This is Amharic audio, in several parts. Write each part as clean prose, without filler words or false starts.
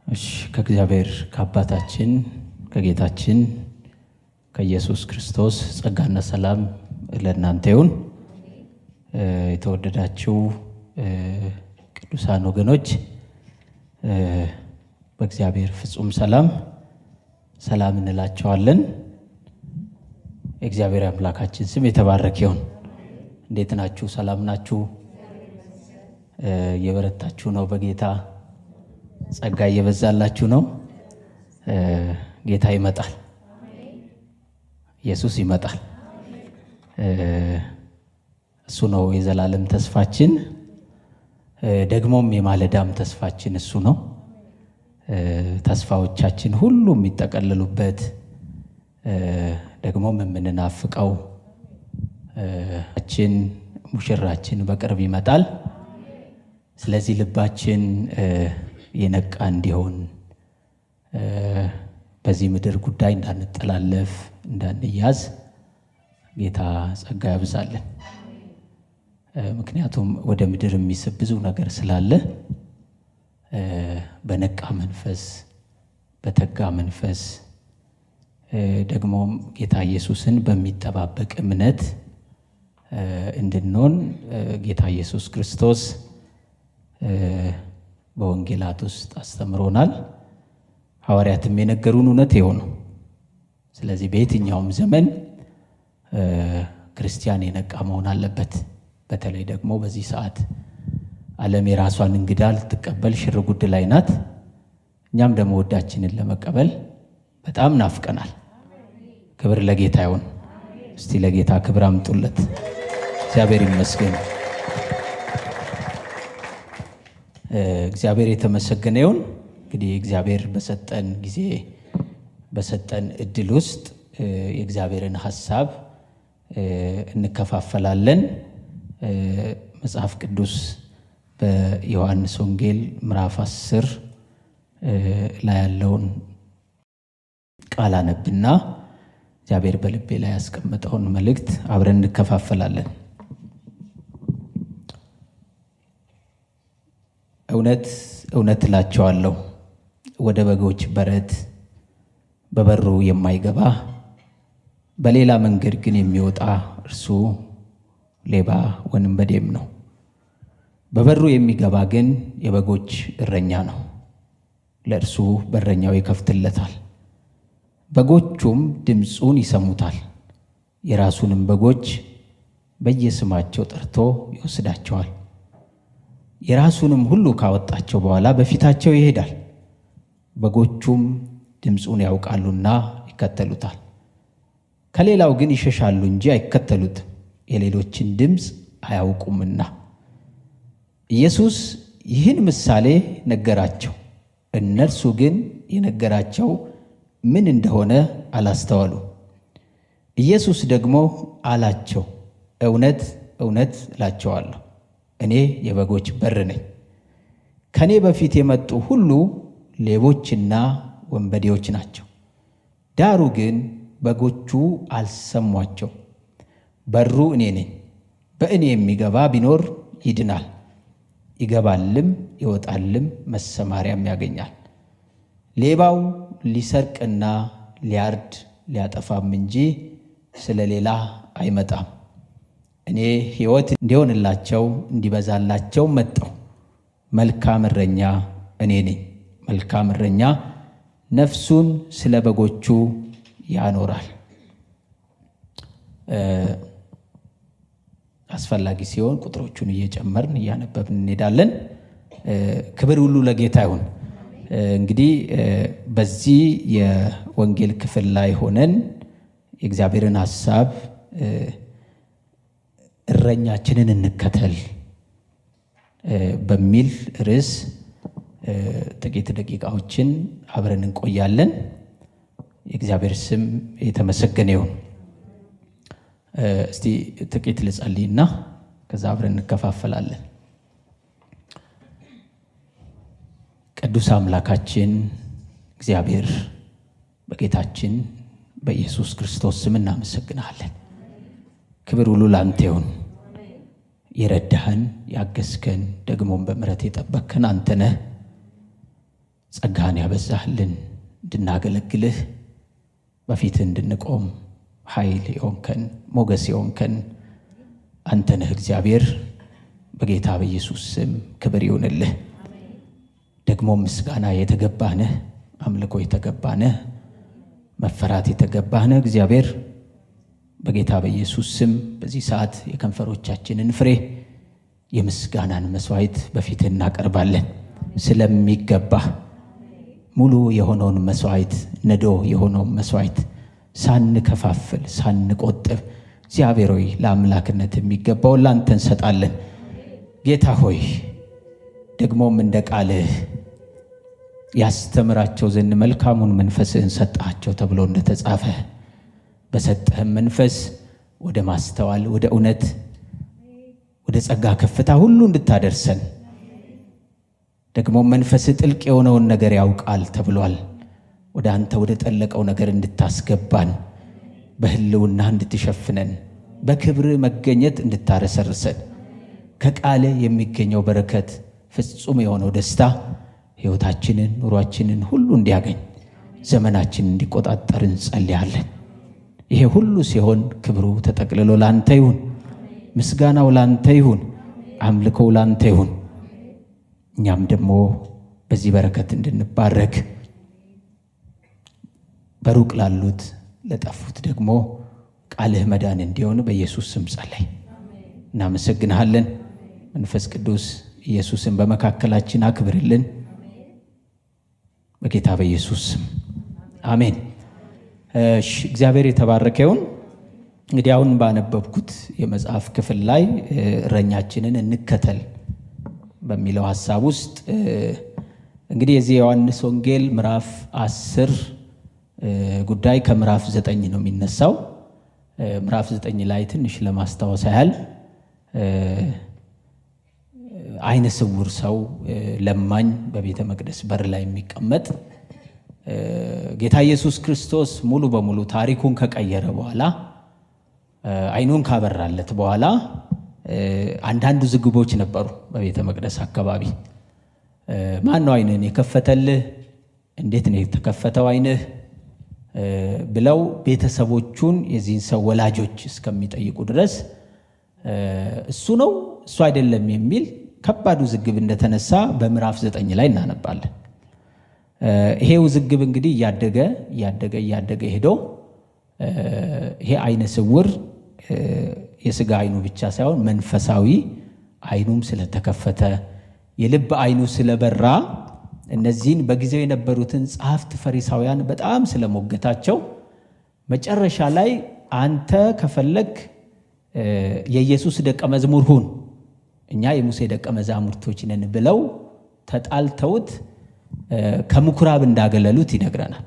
ከእግዚአብሔር ከአባታችን ከጌታችን ከኢየሱስ ክርስቶስ ጸጋና ሰላም ለእናንተ ይሁን። የተወደዳችሁ ቅዱሳን ወገኖች በእግዚአብሔር ፍጹም ሰላም እንላችኋለን። የእግዚአብሔር አምላካችን ስም የተባረከ ይሁን። እንዴት ናችሁ? ሰላም ናችሁ? የበረታችሁ ነው? በጌታ ጸጋ እየበዛላችሁ ነው? ጌታ ይመጣል። ኢየሱስ ይመጣል። እሱ ነው የዘላለም ተስፋችን፣ ደግሞም የማለዳም ተስፋችን እሱ ነው። ተስፋዎቻችን ሁሉ የሚጠቀልሉበት ደግሞም የምንናፍቀው ሙሽራችን በቅርብ ይመጣል። ስለዚህ ልባችን የነቃ እንዲሆን በዚህ ምድር ጉዳይ እንዳንጠላለፍ እንዳንያዝ ጌታ ጸጋ ያብዛልን። ምክንያቱም ወደ ምድር የሚስብ ብዙ ነገር ስላለ በነቃ መንፈስ በተጋ መንፈስ ደግሞም ጌታ ኢየሱስን በሚጠባበቅ እምነት እንድንሆን ጌታ ኢየሱስ ክርስቶስ በወንጌላት ውስጥ አስተምሮናል። ሐዋርያትም የነገሩን እውነት የሆነው። ስለዚህ በየትኛውም ዘመን ክርስቲያን የነቃ መሆን አለበት። በተለይ ደግሞ በዚህ ሰዓት ዓለም የራሷን እንግዳ ልትቀበል ሽር ጉድ ላይ ናት። እኛም ደግሞ ወዳችንን ለመቀበል በጣም ናፍቀናል። ክብር ለጌታ ይሁን። እስቲ ለጌታ ክብር አምጡለት። እግዚአብሔር ይመስገን። እግዚአብሔር የተመሰገነ ይሁን። እንግዲህ እግዚአብሔር በሰጠን ጊዜ በሰጠን እድል ውስጥ የእግዚአብሔርን ሐሳብ እንከፋፈላለን። መጽሐፍ ቅዱስ በዮሐንስ ወንጌል ምዕራፍ 10 ላይ ያለውን ቃል አነብና እግዚአብሔር በልቤ ላይ ያስቀመጠውን መልእክት አብረን እንከፋፈላለን። እውነት እውነት እላቸዋለሁ ወደ በጎች በረት በበሩ የማይገባ በሌላ መንገድ ግን የሚወጣ እርሱ ሌባ ወንበዴም ነው። በበሩ የሚገባ ግን የበጎች እረኛ ነው። ለእርሱ በረኛው ይከፍትለታል፣ በጎቹም ድምፁን ይሰሙታል። የራሱንም በጎች በየስማቸው ጠርቶ ይወስዳቸዋል። የራሱንም ሁሉ ካወጣቸው በኋላ በፊታቸው ይሄዳል። በጎቹም ድምፁን ያውቃሉና ይከተሉታል። ከሌላው ግን ይሸሻሉ እንጂ አይከተሉትም፣ የሌሎችን ድምፅ አያውቁምና። ኢየሱስ ይህን ምሳሌ ነገራቸው። እነርሱ ግን የነገራቸው ምን እንደሆነ አላስተዋሉ። ኢየሱስ ደግሞ አላቸው፣ እውነት እውነት እላቸዋለሁ እኔ የበጎች በር ነኝ። ከኔ በፊት የመጡ ሁሉ ሌቦችና ወንበዴዎች ናቸው፣ ዳሩ ግን በጎቹ አልሰሟቸው። በሩ እኔ ነኝ። በእኔ የሚገባ ቢኖር ይድናል፣ ይገባልም ይወጣልም መሰማሪያም ያገኛል። ሌባው ሊሰርቅና ሊያርድ ሊያጠፋም እንጂ ስለሌላ አይመጣም። እኔ ሕይወት እንዲሆንላቸው እንዲበዛላቸው መጣሁ። መልካም እረኛ እኔ ነኝ። መልካም እረኛ ነፍሱን ስለ በጎቹ ያኖራል። አስፈላጊ ሲሆን ቁጥሮቹን እየጨመርን እያነበብን እንሄዳለን። ክብር ሁሉ ለጌታ ይሁን። እንግዲህ በዚህ የወንጌል ክፍል ላይ ሆነን የእግዚአብሔርን ሐሳብ እረኛችንን እንከተል በሚል ርዕስ ጥቂት ደቂቃዎችን አብረን እንቆያለን። የእግዚአብሔር ስም የተመሰገነ ይሁን። እስቲ ጥቂት ልጸልይና ከዛ አብረን እንከፋፈላለን። ቅዱስ አምላካችን እግዚአብሔር በጌታችን በኢየሱስ ክርስቶስ ስም እናመሰግናለን። ክብር ሁሉ ላንተ ይሁን። የረዳህን ያገዝከን ደግሞም በምሕረት የጠበቅከን አንተ ነህ። ጸጋህን ያበዛህልን እንድናገለግልህ በፊትህ እንድንቆም ኃይል የሆንከን ሞገስ የሆንከን አንተ ነህ እግዚአብሔር። በጌታ በኢየሱስ ስም ክብር ይሁንልህ። ደግሞ ምስጋና የተገባህ ነህ፣ አምልኮ የተገባህ ነህ፣ መፈራት የተገባህ ነህ እግዚአብሔር። በጌታ በኢየሱስ ስም በዚህ ሰዓት የከንፈሮቻችንን ፍሬ የምስጋናን መስዋዕት በፊትህ እናቀርባለን። ስለሚገባህ ሙሉ የሆነውን መስዋዕት፣ ነዶ የሆነውን መስዋዕት ሳንከፋፍል ሳንቆጥብ እግዚአብሔር ሆይ ለአምላክነት የሚገባውን ላንተ እንሰጣለን። ጌታ ሆይ ደግሞም እንደ ቃልህ ያስተምራቸው ዘንድ መልካሙን መንፈስህን ሰጣቸው ተብሎ እንደተጻፈ በሰጠህም መንፈስ ወደ ማስተዋል፣ ወደ እውነት፣ ወደ ጸጋ ከፍታ ሁሉ እንድታደርሰን ደግሞ መንፈስህ ጥልቅ የሆነውን ነገር ያውቃል ተብሏል። ወደ አንተ ወደ ጠለቀው ነገር እንድታስገባን፣ በህልውና እንድትሸፍነን፣ በክብር መገኘት እንድታረሰርሰን፣ ከቃል የሚገኘው በረከት ፍጹም የሆነው ደስታ ሕይወታችንን ኑሯችንን ሁሉ እንዲያገኝ ዘመናችንን እንዲቆጣጠር እንጸልያለን። ይሄ ሁሉ ሲሆን ክብሩ ተጠቅልሎ ላንተ ይሁን፣ ምስጋናው ላንተ ይሁን፣ አምልኮው ላንተ ይሁን። እኛም ደግሞ በዚህ በረከት እንድንባረክ በሩቅ ላሉት ለጠፉት ደግሞ ቃልህ መዳን እንዲሆን በኢየሱስ ስም ጸለይ። እናመሰግንሃለን። መንፈስ ቅዱስ ኢየሱስን በመካከላችን አክብርልን። በጌታ በኢየሱስ ስም አሜን። እግዚአብሔር የተባረከ ይሁን። እንግዲህ አሁን ባነበብኩት የመጽሐፍ ክፍል ላይ እረኛችንን እንከተል በሚለው ሐሳብ ውስጥ እንግዲህ የዚህ ዮሐንስ ወንጌል ምዕራፍ 10 ጉዳይ ከምዕራፍ 9 ነው የሚነሳው። ምዕራፍ 9 ላይ ትንሽ ለማስታወስ ያህል አይነ ስውር ሰው ለማኝ በቤተ መቅደስ በር ላይ የሚቀመጥ ጌታ ኢየሱስ ክርስቶስ ሙሉ በሙሉ ታሪኩን ከቀየረ በኋላ አይኑን ካበራለት በኋላ አንዳንድ ዝግቦች ነበሩ በቤተ መቅደስ አካባቢ። ማን ነው አይንህን የከፈተልህ? እንዴት ነው የተከፈተው አይንህ? ብለው ቤተሰቦቹን የዚህን ሰው ወላጆች እስከሚጠይቁ ድረስ እሱ ነው እሱ አይደለም የሚል ከባድ ውዝግብ እንደተነሳ በምዕራፍ 9 ላይ እናነባለን። ይሄ ውዝግብ እንግዲህ እያደገ ሄዶ ይሄ አይነ ስውር የሥጋ አይኑ ብቻ ሳይሆን መንፈሳዊ አይኑም ስለተከፈተ የልብ አይኑ ስለበራ እነዚህን በጊዜው የነበሩትን ጸሐፍት ፈሪሳውያን በጣም ስለሞገታቸው መጨረሻ ላይ አንተ ከፈለግ የኢየሱስ ደቀ መዝሙር ሁን፣ እኛ የሙሴ ደቀ መዛሙርቶች ነን ብለው ተጣልተውት ከምኩራብ እንዳገለሉት ይነግረናል።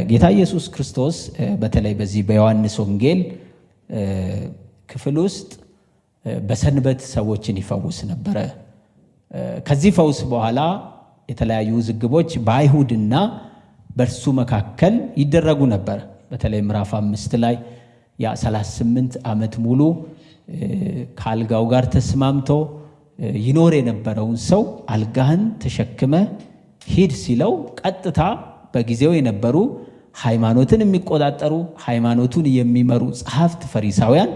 ጌታ ኢየሱስ ክርስቶስ በተለይ በዚህ በዮሐንስ ወንጌል ክፍል ውስጥ በሰንበት ሰዎችን ይፈውስ ነበረ። ከዚህ ፈውስ በኋላ የተለያዩ ውዝግቦች በአይሁድና በእርሱ መካከል ይደረጉ ነበር። በተለይ ምዕራፍ 5 ላይ ያ 38 ዓመት ሙሉ ከአልጋው ጋር ተስማምቶ ይኖር የነበረውን ሰው አልጋህን ተሸክመ ሂድ ሲለው ቀጥታ በጊዜው የነበሩ ሃይማኖትን የሚቆጣጠሩ ሃይማኖቱን የሚመሩ ጸሐፍት ፈሪሳውያን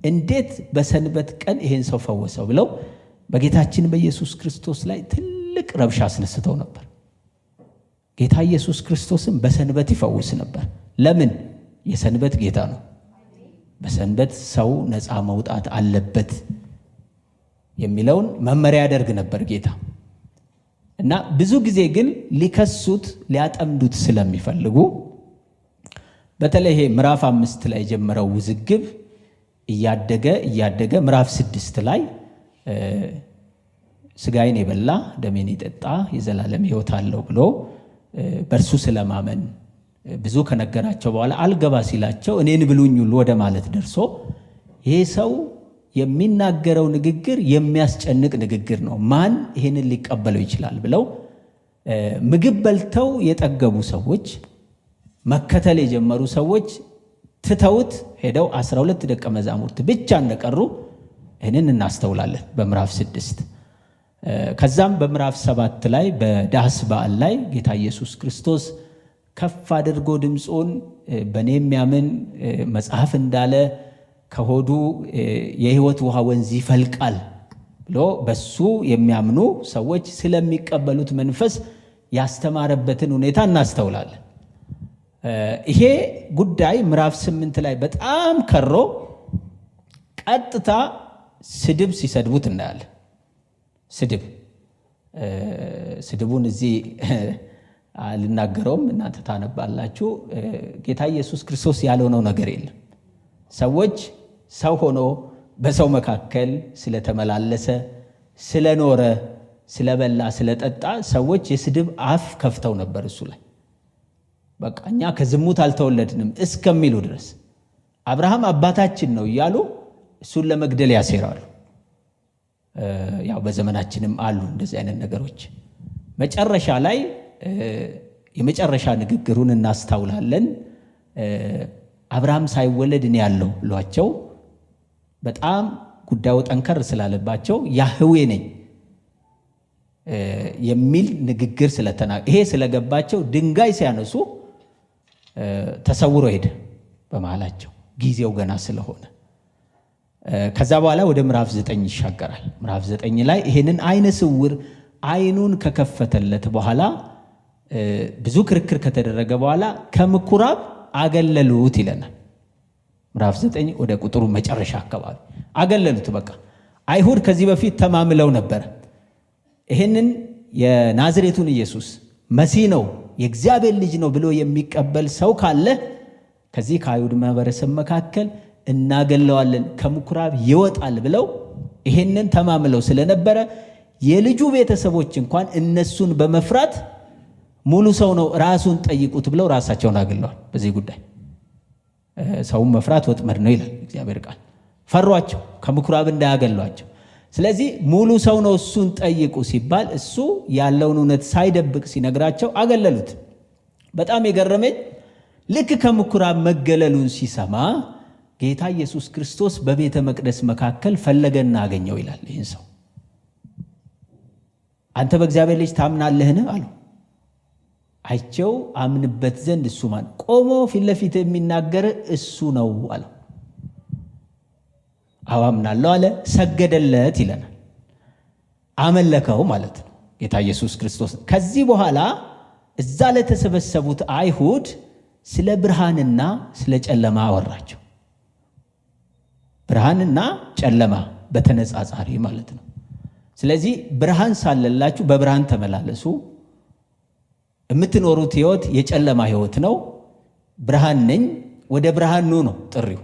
እንዴት በሰንበት ቀን ይሄን ሰው ፈወሰው ብለው በጌታችን በኢየሱስ ክርስቶስ ላይ ትልቅ ረብሻ አስነስተው ነበር። ጌታ ኢየሱስ ክርስቶስም በሰንበት ይፈውስ ነበር። ለምን? የሰንበት ጌታ ነው። በሰንበት ሰው ነፃ መውጣት አለበት የሚለውን መመሪያ ያደርግ ነበር ጌታ። እና ብዙ ጊዜ ግን ሊከሱት ሊያጠምዱት ስለሚፈልጉ በተለይ ይሄ ምዕራፍ 5 ላይ የጀመረው ውዝግብ እያደገ ምዕራፍ 6 ላይ ሥጋዬን የበላ ደሜን የጠጣ የዘላለም ሕይወት አለው ብሎ በእርሱ ስለማመን ብዙ ከነገራቸው በኋላ አልገባ ሲላቸው እኔን ብሉኝ ሁሉ ወደ ማለት ደርሶ ይሄ ሰው የሚናገረው ንግግር የሚያስጨንቅ ንግግር ነው፣ ማን ይሄንን ሊቀበለው ይችላል ብለው ምግብ በልተው የጠገቡ ሰዎች፣ መከተል የጀመሩ ሰዎች ትተውት ሄደው 12 ደቀ መዛሙርት ብቻ እንደቀሩ ይህንን እናስተውላለን በምዕራፍ 6። ከዛም በምዕራፍ 7 ላይ በዳስ በዓል ላይ ጌታ ኢየሱስ ክርስቶስ ከፍ አድርጎ ድምፁን በእኔ የሚያምን መጽሐፍ እንዳለ ከሆዱ የሕይወት ውሃ ወንዝ ይፈልቃል ብሎ በሱ የሚያምኑ ሰዎች ስለሚቀበሉት መንፈስ ያስተማረበትን ሁኔታ እናስተውላለን። ይሄ ጉዳይ ምዕራፍ 8 ላይ በጣም ከሮ ቀጥታ ስድብ ሲሰድቡት እናያለን። ስድቡን እዚህ አልናገረውም፣ እናንተ ታነባላችሁ። ጌታ ኢየሱስ ክርስቶስ ያልሆነው ነገር የለም። ሰዎች ሰው ሆኖ በሰው መካከል ስለተመላለሰ፣ ስለኖረ፣ ስለበላ፣ ስለጠጣ ሰዎች የስድብ አፍ ከፍተው ነበር እሱ ላይ። በቃ እኛ ከዝሙት አልተወለድንም እስከሚሉ ድረስ አብርሃም አባታችን ነው እያሉ እሱን ለመግደል ያሴራሉ። ያው በዘመናችንም አሉ እንደዚህ አይነት ነገሮች። መጨረሻ ላይ የመጨረሻ ንግግሩን እናስታውላለን። አብርሃም ሳይወለድ እኔ ያለው ብሏቸው በጣም ጉዳዩ ጠንከር ስላለባቸው ያህዌ ነኝ የሚል ንግግር ይሄ ስለገባቸው ድንጋይ ሲያነሱ ተሰውሮ ሄደ በመሃላቸው፣ ጊዜው ገና ስለሆነ። ከዛ በኋላ ወደ ምዕራፍ 9 ይሻገራል። ምዕራፍ 9 ላይ ይሄንን አይነ ስውር አይኑን ከከፈተለት በኋላ ብዙ ክርክር ከተደረገ በኋላ ከምኩራብ አገለሉት ይለናል። ምዕራፍ 9 ወደ ቁጥሩ መጨረሻ አካባቢ አገለሉት። በቃ አይሁድ ከዚህ በፊት ተማምለው ነበር። ይሄንን የናዝሬቱን ኢየሱስ መሲህ ነው የእግዚአብሔር ልጅ ነው ብሎ የሚቀበል ሰው ካለ ከዚህ ከአይሁድ ማህበረሰብ መካከል እናገለዋለን፣ ከምኩራብ ይወጣል ብለው ይሄንን ተማምለው ስለነበረ የልጁ ቤተሰቦች እንኳን እነሱን በመፍራት ሙሉ ሰው ነው ራሱን ጠይቁት ብለው ራሳቸውን አገለዋል። በዚህ ጉዳይ ሰውን መፍራት ወጥመድ ነው ይላል እግዚአብሔር ቃል። ፈሯቸው ከምኩራብ እንዳያገሏቸው። ስለዚህ ሙሉ ሰው ነው እሱን ጠይቁ ሲባል እሱ ያለውን እውነት ሳይደብቅ ሲነግራቸው አገለሉት። በጣም የገረመኝ ልክ ከምኩራብ መገለሉን ሲሰማ ጌታ ኢየሱስ ክርስቶስ በቤተ መቅደስ መካከል ፈለገና አገኘው ይላል። ይህን ሰው አንተ በእግዚአብሔር ልጅ ታምናለህን አለው። አይቼው አምንበት ዘንድ እሱ ማን? ቆሞ ፊት ለፊት የሚናገር እሱ ነው አለው። አዎ አምናለሁ አለ። ሰገደለት ይለናል። አመለከው ማለት ነው ጌታ ኢየሱስ ክርስቶስ። ከዚህ በኋላ እዛ ለተሰበሰቡት አይሁድ ስለ ብርሃንና ስለ ጨለማ አወራቸው። ብርሃንና ጨለማ በተነጻጻሪ ማለት ነው። ስለዚህ ብርሃን ሳለላችሁ በብርሃን ተመላለሱ። የምትኖሩት ህይወት የጨለማ ህይወት ነው። ብርሃን ነኝ፣ ወደ ብርሃን ኑ ነው ጥሪው።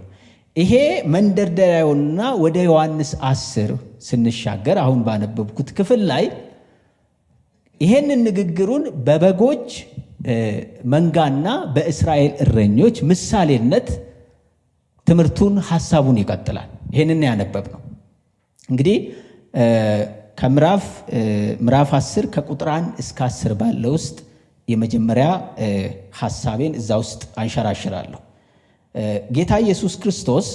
ይሄ መንደርደሪያውና ወደ ዮሐንስ 10 ስንሻገር አሁን ባነበብኩት ክፍል ላይ ይሄንን ንግግሩን በበጎች መንጋና በእስራኤል እረኞች ምሳሌነት ትምህርቱን ሐሳቡን ይቀጥላል። ይሄንን ያነበብ ነው እንግዲህ ከምዕራፍ 10 ከቁጥር 1 እስከ 10 ባለው ውስጥ የመጀመሪያ ሐሳቤን እዛ ውስጥ አንሸራሽራለሁ። ጌታ ኢየሱስ ክርስቶስ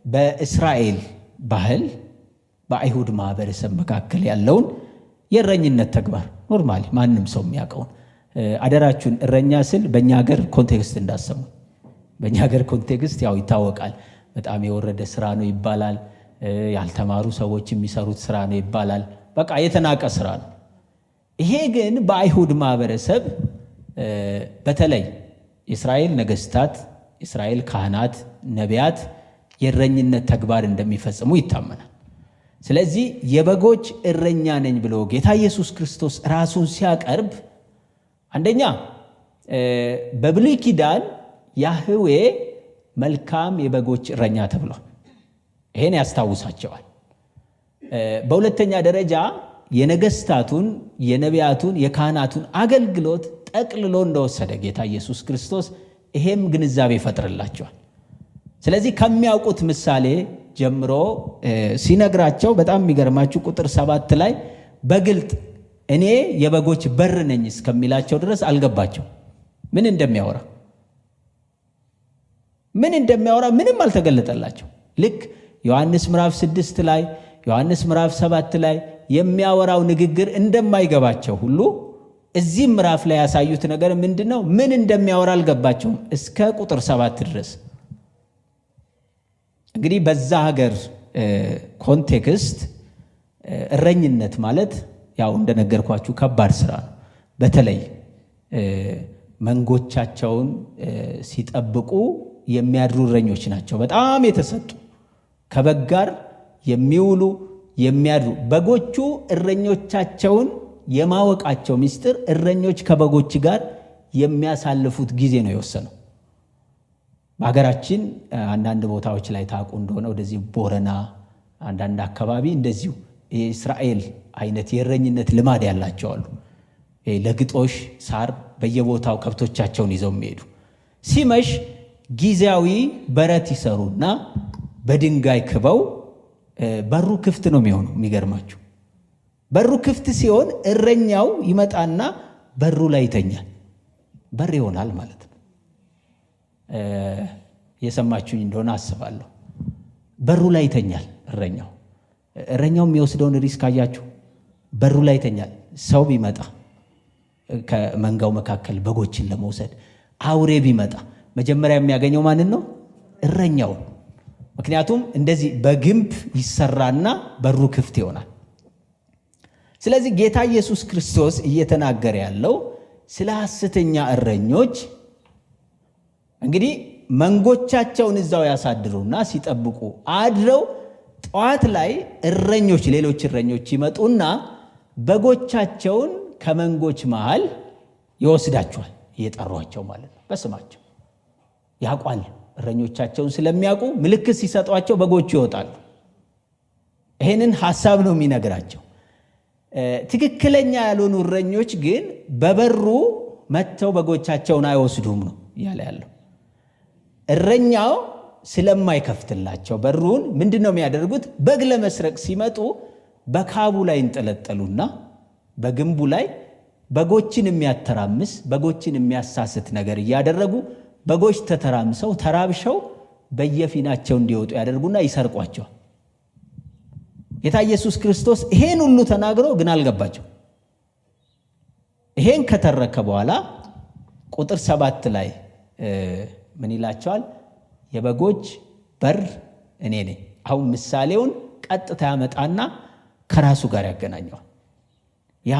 በእስራኤል ባህል በአይሁድ ማህበረሰብ መካከል ያለውን የእረኝነት ተግባር ኖርማሊ ማንም ሰው የሚያውቀውን አደራችሁን፣ እረኛ ስል በእኛ ሀገር ኮንቴክስት እንዳሰሙ። በእኛ ሀገር ኮንቴክስት ያው ይታወቃል። በጣም የወረደ ስራ ነው ይባላል። ያልተማሩ ሰዎች የሚሰሩት ስራ ነው ይባላል። በቃ የተናቀ ስራ ነው። ይሄ ግን በአይሁድ ማህበረሰብ በተለይ የእስራኤል ነገስታት፣ የእስራኤል ካህናት፣ ነቢያት የእረኝነት ተግባር እንደሚፈጽሙ ይታመናል። ስለዚህ የበጎች እረኛ ነኝ ብሎ ጌታ ኢየሱስ ክርስቶስ ራሱን ሲያቀርብ አንደኛ በብሉይ ኪዳን ያህዌ መልካም የበጎች እረኛ ተብሏል። ይሄን ያስታውሳቸዋል። በሁለተኛ ደረጃ የነገስታቱን፣ የነቢያቱን፣ የካህናቱን አገልግሎት ጠቅልሎ እንደወሰደ ጌታ ኢየሱስ ክርስቶስ ይሄም ግንዛቤ ይፈጥርላቸዋል። ስለዚህ ከሚያውቁት ምሳሌ ጀምሮ ሲነግራቸው በጣም የሚገርማችሁ ቁጥር 7 ላይ በግልጥ እኔ የበጎች በር ነኝ እስከሚላቸው ድረስ አልገባቸው። ምን እንደሚያወራ ምንም አልተገለጠላቸው። ልክ ዮሐንስ ምዕራፍ 6 ላይ፣ ዮሐንስ ምዕራፍ 7 ላይ የሚያወራው ንግግር እንደማይገባቸው ሁሉ እዚህ ምዕራፍ ላይ ያሳዩት ነገር ምንድነው? ምን እንደሚያወራ አልገባቸውም እስከ ቁጥር 7 ድረስ። እንግዲህ በዛ ሀገር ኮንቴክስት እረኝነት ማለት ያው እንደነገርኳችሁ ከባድ ስራ ነው። በተለይ መንጎቻቸውን ሲጠብቁ የሚያድሩ እረኞች ናቸው በጣም የተሰጡ፣ ከበግ ጋር የሚውሉ የሚያድሩ። በጎቹ እረኞቻቸውን የማወቃቸው ምስጢር እረኞች ከበጎች ጋር የሚያሳልፉት ጊዜ ነው የወሰነው። በሀገራችን አንዳንድ ቦታዎች ላይ ታውቁ እንደሆነ ወደዚህ ቦረና አንዳንድ አካባቢ እንደዚሁ የእስራኤል አይነት የእረኝነት ልማድ ያላቸው አሉ። ለግጦሽ ሳር በየቦታው ከብቶቻቸውን ይዘው የሚሄዱ ሲመሽ ጊዜያዊ በረት ይሰሩና በድንጋይ ክበው በሩ ክፍት ነው የሚሆነው። የሚገርማችሁ በሩ ክፍት ሲሆን እረኛው ይመጣና በሩ ላይ ይተኛል። በር ይሆናል ማለት ነው። የሰማችሁኝ እንደሆነ አስባለሁ። በሩ ላይ ይተኛል እረኛው። እረኛው የሚወስደውን ሪስክ አያችሁ። በሩ ላይ ይተኛል። ሰው ቢመጣ ከመንጋው መካከል በጎችን ለመውሰድ አውሬ ቢመጣ መጀመሪያ የሚያገኘው ማንን ነው? እረኛው። ምክንያቱም እንደዚህ በግንብ ይሰራና በሩ ክፍት ይሆናል። ስለዚህ ጌታ ኢየሱስ ክርስቶስ እየተናገረ ያለው ስለ ሐሰተኛ እረኞች እንግዲህ መንጎቻቸውን እዛው ያሳድሩና ሲጠብቁ አድረው ጠዋት ላይ እረኞች ሌሎች እረኞች ይመጡና በጎቻቸውን ከመንጎች መሃል ይወስዳቸዋል። እየጠሯቸው ማለት ነው በስማቸው ያውቃል። እረኞቻቸውን ስለሚያውቁ ምልክት ሲሰጧቸው በጎቹ ይወጣሉ። ይሄንን ሐሳብ ነው የሚነግራቸው። ትክክለኛ ያልሆኑ እረኞች ግን በበሩ መጥተው በጎቻቸውን አይወስዱም ነው እያለ ያለው። እረኛው ስለማይከፍትላቸው በሩን ምንድን ነው የሚያደርጉት? በግ ለመስረቅ ሲመጡ በካቡ ላይ እንጠለጠሉና በግንቡ ላይ በጎችን የሚያተራምስ በጎችን የሚያሳስት ነገር እያደረጉ በጎች ተተራምሰው ተራብሸው በየፊናቸው እንዲወጡ ያደርጉና ይሰርቋቸዋል። ጌታ ኢየሱስ ክርስቶስ ይሄን ሁሉ ተናግሮ ግን አልገባቸው። ይሄን ከተረከ በኋላ ቁጥር 7 ላይ ምን ይላቸዋል? የበጎች በር እኔ ነኝ። አሁን ምሳሌውን ቀጥታ ያመጣና ከራሱ ጋር ያገናኘዋል። ያ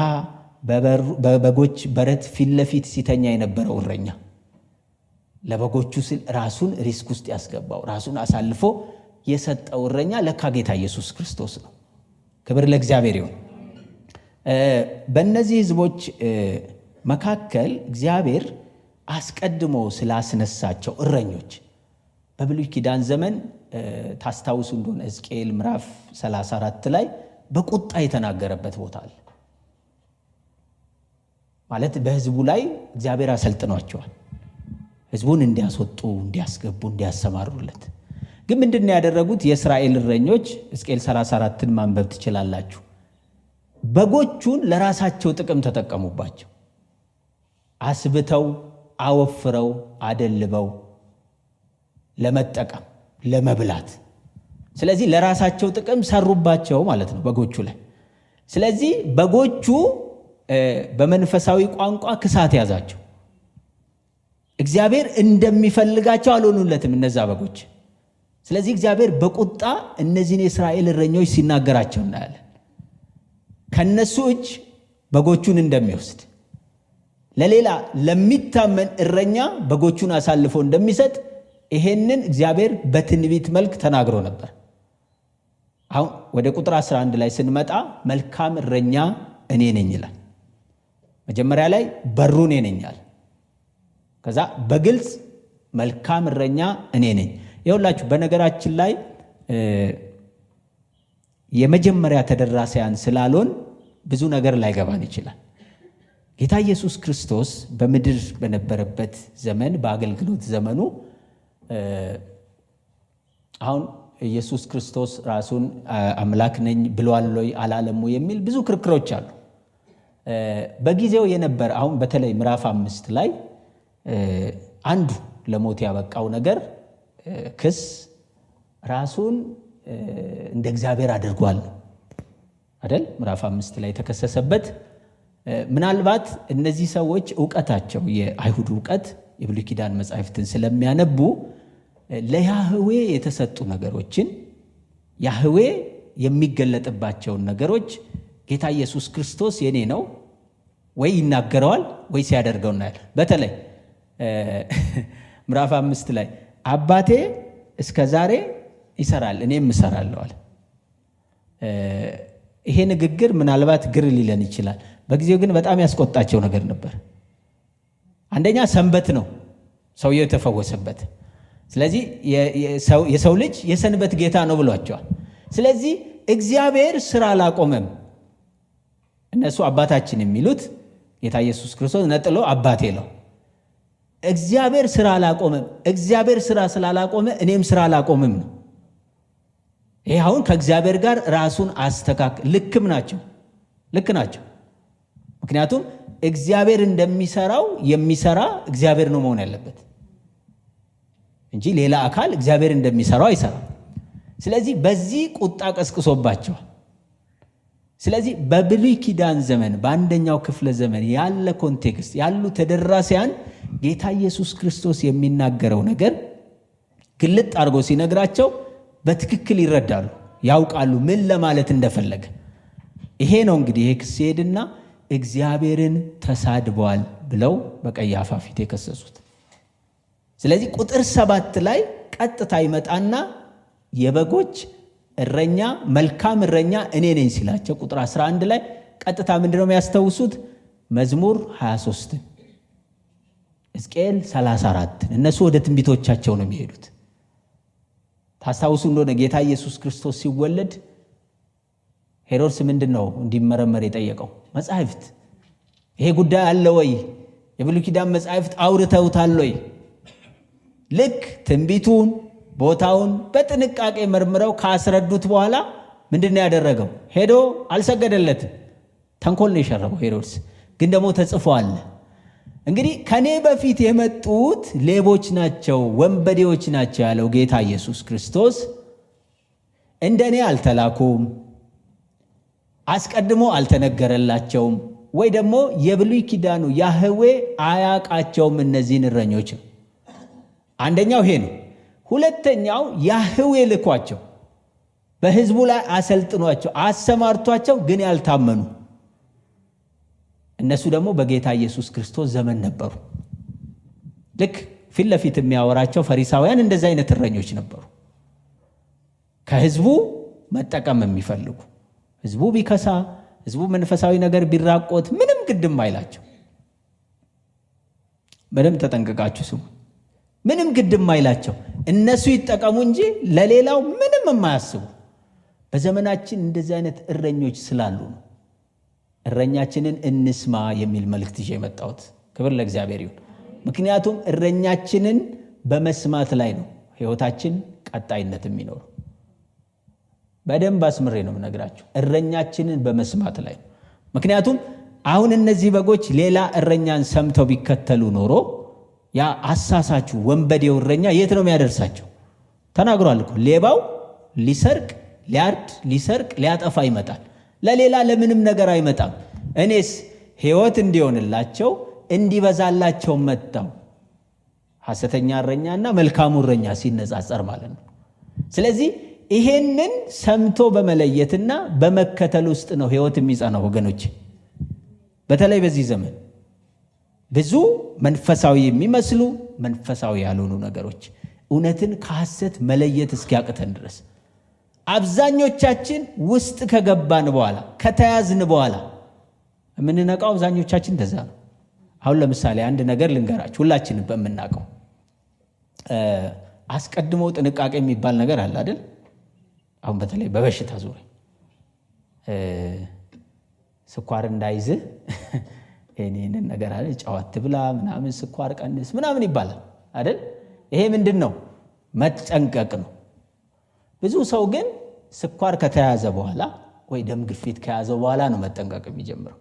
በበጎች በረት ፊት ለፊት ሲተኛ የነበረው እረኛ ለበጎቹ ሲል ራሱን ሪስክ ውስጥ ያስገባው ራሱን አሳልፎ የሰጠው እረኛ ለካ ጌታ ኢየሱስ ክርስቶስ ነው። ክብር ለእግዚአብሔር ይሁን። በእነዚህ ሕዝቦች መካከል እግዚአብሔር አስቀድሞ ስላስነሳቸው እረኞች በብሉይ ኪዳን ዘመን ታስታውሱ እንደሆነ ሕዝቅኤል ምዕራፍ 34 ላይ በቁጣ የተናገረበት ቦታ አለ። ማለት በሕዝቡ ላይ እግዚአብሔር አሰልጥኗቸዋል። ሕዝቡን እንዲያስወጡ፣ እንዲያስገቡ፣ እንዲያሰማሩለት። ግን ምንድነው ያደረጉት? የእስራኤል እረኞች ሕዝቅኤል 34ን ማንበብ ትችላላችሁ። በጎቹን ለራሳቸው ጥቅም ተጠቀሙባቸው። አስብተው፣ አወፍረው፣ አደልበው ለመጠቀም ለመብላት። ስለዚህ ለራሳቸው ጥቅም ሰሩባቸው ማለት ነው በጎቹ ላይ። ስለዚህ በጎቹ በመንፈሳዊ ቋንቋ ክሳት ያዛቸው። እግዚአብሔር እንደሚፈልጋቸው አልሆኑለትም እነዛ በጎች። ስለዚህ እግዚአብሔር በቁጣ እነዚህን የእስራኤል እረኞች ሲናገራቸው እናያለን። ከነሱ እጅ በጎቹን እንደሚወስድ፣ ለሌላ ለሚታመን እረኛ በጎቹን አሳልፎ እንደሚሰጥ ይሄንን እግዚአብሔር በትንቢት መልክ ተናግሮ ነበር። አሁን ወደ ቁጥር 11 ላይ ስንመጣ መልካም እረኛ እኔ ነኝ ይላል። መጀመሪያ ላይ በሩ እኔ ነኝ አለ። ከዛ በግልጽ መልካም እረኛ እኔ ነኝ። ይኸውላችሁ በነገራችን ላይ የመጀመሪያ ተደራሲያን ስላልሆን ብዙ ነገር ላይገባን ይችላል። ጌታ ኢየሱስ ክርስቶስ በምድር በነበረበት ዘመን በአገልግሎት ዘመኑ አሁን ኢየሱስ ክርስቶስ ራሱን አምላክ ነኝ ብሏል ወይ አላለም የሚል ብዙ ክርክሮች አሉ። በጊዜው የነበረ አሁን በተለይ ምዕራፍ 5 ላይ አንዱ ለሞት ያበቃው ነገር ክስ ራሱን እንደ እግዚአብሔር አድርጓል። አይደል? ምዕራፍ 5 ላይ የተከሰሰበት ምናልባት እነዚህ ሰዎች ዕውቀታቸው የአይሁድ ዕውቀት የብሉይ ኪዳን መጻሕፍትን ስለሚያነቡ ለያህዌ የተሰጡ ነገሮችን ያህዌ የሚገለጥባቸውን ነገሮች ጌታ ኢየሱስ ክርስቶስ የኔ ነው ወይ ይናገረዋል ወይ ሲያደርገው እናያለን። በተለይ ምዕራፍ 5 ላይ አባቴ እስከ ዛሬ ይሰራል እኔም እሰራለሁ። ይሄ ንግግር ምናልባት ግር ሊለን ይችላል። በጊዜው ግን በጣም ያስቆጣቸው ነገር ነበር። አንደኛ ሰንበት ነው ሰውየው የተፈወሰበት። ስለዚህ የሰው ልጅ የሰንበት ጌታ ነው ብሏቸዋል። ስለዚህ እግዚአብሔር ስራ አላቆመም። እነሱ አባታችን የሚሉት ጌታ ኢየሱስ ክርስቶስ ነጥሎ አባቴ ነው። እግዚአብሔር ስራ አላቆመም። እግዚአብሔር ስራ ስላላቆመ እኔም ስራ አላቆምም ነው። ይሄ አሁን ከእግዚአብሔር ጋር ራሱን ልክ ናቸው። ምክንያቱም እግዚአብሔር እንደሚሰራው የሚሰራ እግዚአብሔር ነው መሆን ያለበት እንጂ ሌላ አካል እግዚአብሔር እንደሚሰራው አይሰራም። ስለዚህ በዚህ ቁጣ ቀስቅሶባቸዋል። ስለዚህ በብሉይ ኪዳን ዘመን በአንደኛው ክፍለ ዘመን ያለ ኮንቴክስት ያሉ ተደራሲያን ጌታ ኢየሱስ ክርስቶስ የሚናገረው ነገር ግልጥ አድርጎ ሲነግራቸው በትክክል ይረዳሉ፣ ያውቃሉ ምን ለማለት እንደፈለገ። ይሄ ነው እንግዲህ ይሄ ክስ ሄድና እግዚአብሔርን ተሳድበዋል ብለው በቀያፋ ፊት የከሰሱት። ስለዚህ ቁጥር 7 ላይ ቀጥታ ይመጣና የበጎች እረኛ መልካም እረኛ እኔ ነኝ ሲላቸው፣ ቁጥር 11 ላይ ቀጥታ ምንድነው የሚያስተውሱት? መዝሙር 23 ሕዝቅኤል 34 እነሱ ወደ ትንቢቶቻቸው ነው የሚሄዱት። ታስታውሱ እንደሆነ ጌታ ኢየሱስ ክርስቶስ ሲወለድ ሄሮድስ ምንድነው እንዲመረመር የጠየቀው? መጻሕፍት። ይሄ ጉዳይ አለ ወይ? የብሉይ ኪዳን መጻሕፍት አውርተውታል ወይ? ልክ ትንቢቱን ቦታውን በጥንቃቄ መርምረው ካስረዱት በኋላ ምንድነው ያደረገው? ሄዶ አልሰገደለትም። ተንኮል ነው የሸረበው ሄሮድስ። ግን ደግሞ ተጽፏል። እንግዲህ ከኔ በፊት የመጡት ሌቦች ናቸው፣ ወንበዴዎች ናቸው ያለው ጌታ ኢየሱስ ክርስቶስ እንደኔ አልተላኩም፣ አስቀድሞ አልተነገረላቸውም፣ ወይ ደግሞ የብሉይ ኪዳኑ ያህዌ አያቃቸውም እነዚህን እረኞች። አንደኛው ይሄ ነው። ሁለተኛው ያህዌ ልኳቸው በሕዝቡ ላይ አሰልጥኗቸው አሰማርቷቸው ግን ያልታመኑ እነሱ ደግሞ በጌታ ኢየሱስ ክርስቶስ ዘመን ነበሩ። ልክ ፊት ለፊት የሚያወራቸው ፈሪሳውያን እንደዚህ አይነት እረኞች ነበሩ። ከሕዝቡ መጠቀም የሚፈልጉ ሕዝቡ ቢከሳ፣ ሕዝቡ መንፈሳዊ ነገር ቢራቆት ምንም ግድም አይላቸው። በደንብ ተጠንቅቃችሁ ስሙ። ምንም ግድም አይላቸው። እነሱ ይጠቀሙ እንጂ ለሌላው ምንም የማያስቡ። በዘመናችን እንደዚህ አይነት እረኞች ስላሉ ነው እረኛችንን እንስማ የሚል መልእክት ይዤ የመጣሁት። ክብር ለእግዚአብሔር ይሁን። ምክንያቱም እረኛችንን በመስማት ላይ ነው ሕይወታችን ቀጣይነት የሚኖረው። በደንብ አስምሬ ነው የምነግራችሁ። እረኛችንን በመስማት ላይ ነው። ምክንያቱም አሁን እነዚህ በጎች ሌላ እረኛን ሰምተው ቢከተሉ ኖሮ ያ አሳሳቹ ወንበዴው እረኛ የት ነው የሚያደርሳቸው? ተናግሯል እኮ። ሌባው ሊሰርቅ፣ ሊያርድ፣ ሊሰርቅ፣ ሊያጠፋ ይመጣል። ለሌላ ለምንም ነገር አይመጣም። እኔስ ሕይወት እንዲሆንላቸው እንዲበዛላቸው መጣው። ሐሰተኛ እረኛና መልካሙ እረኛ ሲነጻጸር ማለት ነው። ስለዚህ ይሄንን ሰምቶ በመለየትና በመከተል ውስጥ ነው ሕይወት የሚጸናው ወገኖች። በተለይ በዚህ ዘመን ብዙ መንፈሳዊ የሚመስሉ መንፈሳዊ ያልሆኑ ነገሮች እውነትን ከሐሰት መለየት እስኪያቅተን ድረስ አብዛኞቻችን ውስጥ ከገባን በኋላ ከተያዝን በኋላ የምንነቃው አብዛኞቻችን እንደዛ ነው። አሁን ለምሳሌ አንድ ነገር ልንገራችሁ፣ ሁላችንም በምናውቀው አስቀድሞ ጥንቃቄ የሚባል ነገር አለ አይደል? አሁን በተለይ በበሽታ ዙሪያ ስኳር እንዳይዝህ ይሄንን ነገር አለ፣ ጨዋት ብላ ምናምን፣ ስኳር ቀንስ ምናምን ይባላል አይደል? ይሄ ምንድን ነው? መጠንቀቅ ነው። ብዙ ሰው ግን ስኳር ከተያዘ በኋላ ወይ ደም ግፊት ከያዘው በኋላ ነው መጠንቀቅ የሚጀምረው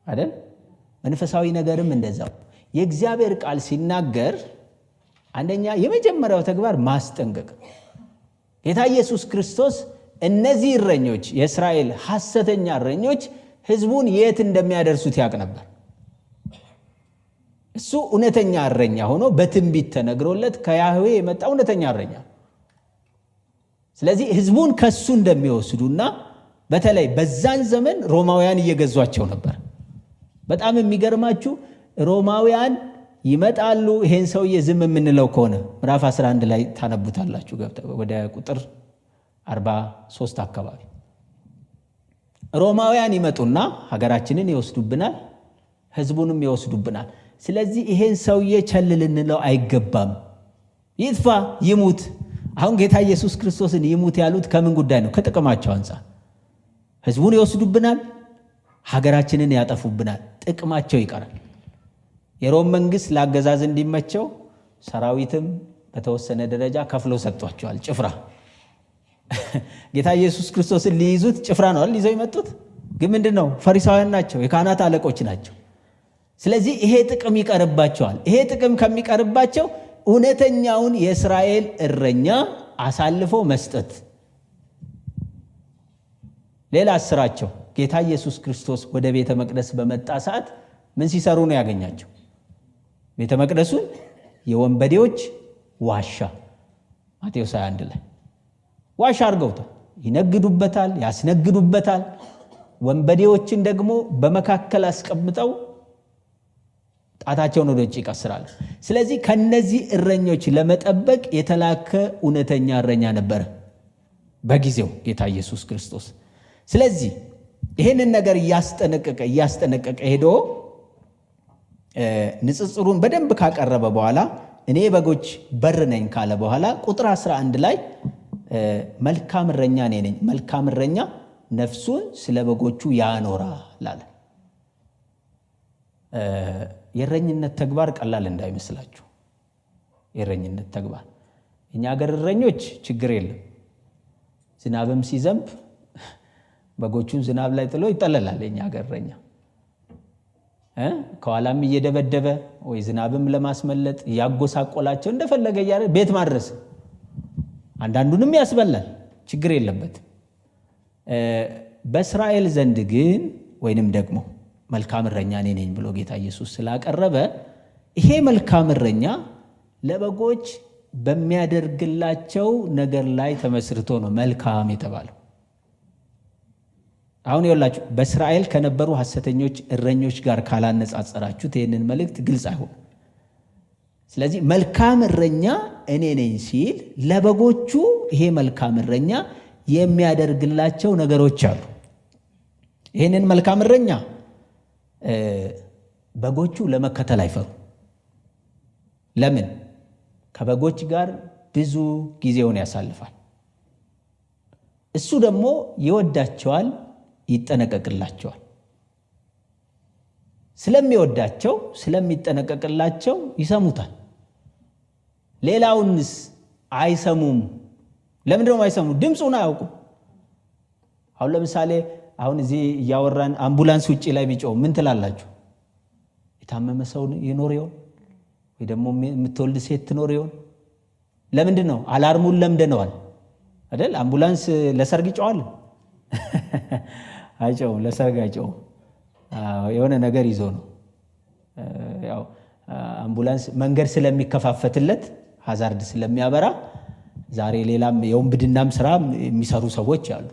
አይደል? መንፈሳዊ ነገርም እንደዛው። የእግዚአብሔር ቃል ሲናገር አንደኛ የመጀመሪያው ተግባር ማስጠንቀቅ። ጌታ ኢየሱስ ክርስቶስ እነዚህ እረኞች የእስራኤል ሐሰተኛ እረኞች ህዝቡን የት እንደሚያደርሱት ያውቅ ነበር። እሱ እውነተኛ እረኛ ሆኖ በትንቢት ተነግሮለት ከያህዌ የመጣ እውነተኛ እረኛ። ስለዚህ ህዝቡን ከሱ እንደሚወስዱና በተለይ በዛን ዘመን ሮማውያን እየገዟቸው ነበር። በጣም የሚገርማችሁ ሮማውያን ይመጣሉ። ይሄን ሰውዬ ዝም የምንለው ከሆነ ምዕራፍ 11 ላይ ታነቡታላችሁ፣ ወደ ቁጥር 43 አካባቢ ሮማውያን ይመጡና ሀገራችንን ይወስዱብናል፣ ህዝቡንም ይወስዱብናል። ስለዚህ ይሄን ሰውዬ ቸል ልንለው አይገባም፣ ይጥፋ፣ ይሙት። አሁን ጌታ ኢየሱስ ክርስቶስን ይሙት ያሉት ከምን ጉዳይ ነው? ከጥቅማቸው አንፃር። ህዝቡን ይወስዱብናል፣ ሀገራችንን ያጠፉብናል፣ ጥቅማቸው ይቀራል። የሮም መንግስት ለአገዛዝ እንዲመቸው ሰራዊትም በተወሰነ ደረጃ ከፍሎ ሰጥቷቸዋል። ጭፍራ ጌታ ኢየሱስ ክርስቶስን ሊይዙት ጭፍራ ነው ይዘው የመጡት። ግን ምንድነው? ፈሪሳውያን ናቸው፣ የካህናት አለቆች ናቸው። ስለዚህ ይሄ ጥቅም ይቀርባቸዋል። ይሄ ጥቅም ከሚቀርባቸው እውነተኛውን የእስራኤል እረኛ አሳልፎ መስጠት። ሌላ ስራቸው ጌታ ኢየሱስ ክርስቶስ ወደ ቤተ መቅደስ በመጣ ሰዓት ምን ሲሰሩ ነው ያገኛቸው? ቤተ መቅደሱን የወንበዴዎች ዋሻ፣ ማቴዎስ 21 ላይ ዋሻ አድርገውታል። ይነግዱበታል፣ ያስነግዱበታል። ወንበዴዎችን ደግሞ በመካከል አስቀምጠው ጣታቸውን ወደ ውጭ ይቀስራሉ። ስለዚህ ከነዚህ እረኞች ለመጠበቅ የተላከ እውነተኛ እረኛ ነበረ በጊዜው ጌታ ኢየሱስ ክርስቶስ። ስለዚህ ይህንን ነገር እያስጠነቀቀ ሄዶ ንጽጽሩን በደንብ ካቀረበ በኋላ እኔ በጎች በር ነኝ ካለ በኋላ ቁጥር 11 ላይ መልካም እረኛ እኔ ነኝ፣ መልካም እረኛ ነፍሱን ስለ በጎቹ ያኖራል አለ። የእረኝነት ተግባር ቀላል እንዳይመስላችሁ። የእረኝነት ተግባር እኛ ሀገር እረኞች ችግር የለም። ዝናብም ሲዘንብ በጎቹን ዝናብ ላይ ጥሎ ይጠለላል። የኛ ሀገር እረኛ ከኋላም እየደበደበ ወይ ዝናብም ለማስመለጥ እያጎሳቆላቸው እንደፈለገ እያለ ቤት ማድረስ፣ አንዳንዱንም ያስበላል። ችግር የለበትም። በእስራኤል ዘንድ ግን ወይንም ደግሞ መልካም እረኛ እኔ ነኝ ብሎ ጌታ ኢየሱስ ስላቀረበ ይሄ መልካም እረኛ ለበጎች በሚያደርግላቸው ነገር ላይ ተመስርቶ ነው መልካም የተባለው። አሁን ይኸውላችሁ በእስራኤል ከነበሩ ሐሰተኞች እረኞች ጋር ካላነጻጸራችሁት ይህንን መልእክት ግልጽ አይሆን። ስለዚህ መልካም እረኛ እኔ ነኝ ሲል ለበጎቹ ይሄ መልካም እረኛ የሚያደርግላቸው ነገሮች አሉ። ይህንን መልካም እረኛ በጎቹ ለመከተል አይፈሩ። ለምን? ከበጎች ጋር ብዙ ጊዜውን ያሳልፋል። እሱ ደግሞ ይወዳቸዋል፣ ይጠነቀቅላቸዋል። ስለሚወዳቸው ስለሚጠነቀቅላቸው ይሰሙታል። ሌላውንስ አይሰሙም። ለምንድነው አይሰሙ? ድምፁን አያውቁም። አሁን ለምሳሌ አሁን እዚህ እያወራን አምቡላንስ ውጪ ላይ ቢጮህ ምን ትላላችሁ? የታመመ ሰው ይኖር ይሆን ወይ ደግሞ የምትወልድ ሴት ትኖር ይሆን? ለምንድን ነው? አላርሙን ለምደነዋል አይደል? አምቡላንስ ለሰርግ ይጮሃል? አይጮህም። ለሰርግ አይጮህም። የሆነ ነገር ይዞ ነው። ያው አምቡላንስ መንገድ ስለሚከፋፈትለት ሃዛርድ ስለሚያበራ ዛሬ ሌላም የወንብድናም ስራ የሚሰሩ ሰዎች አሉ።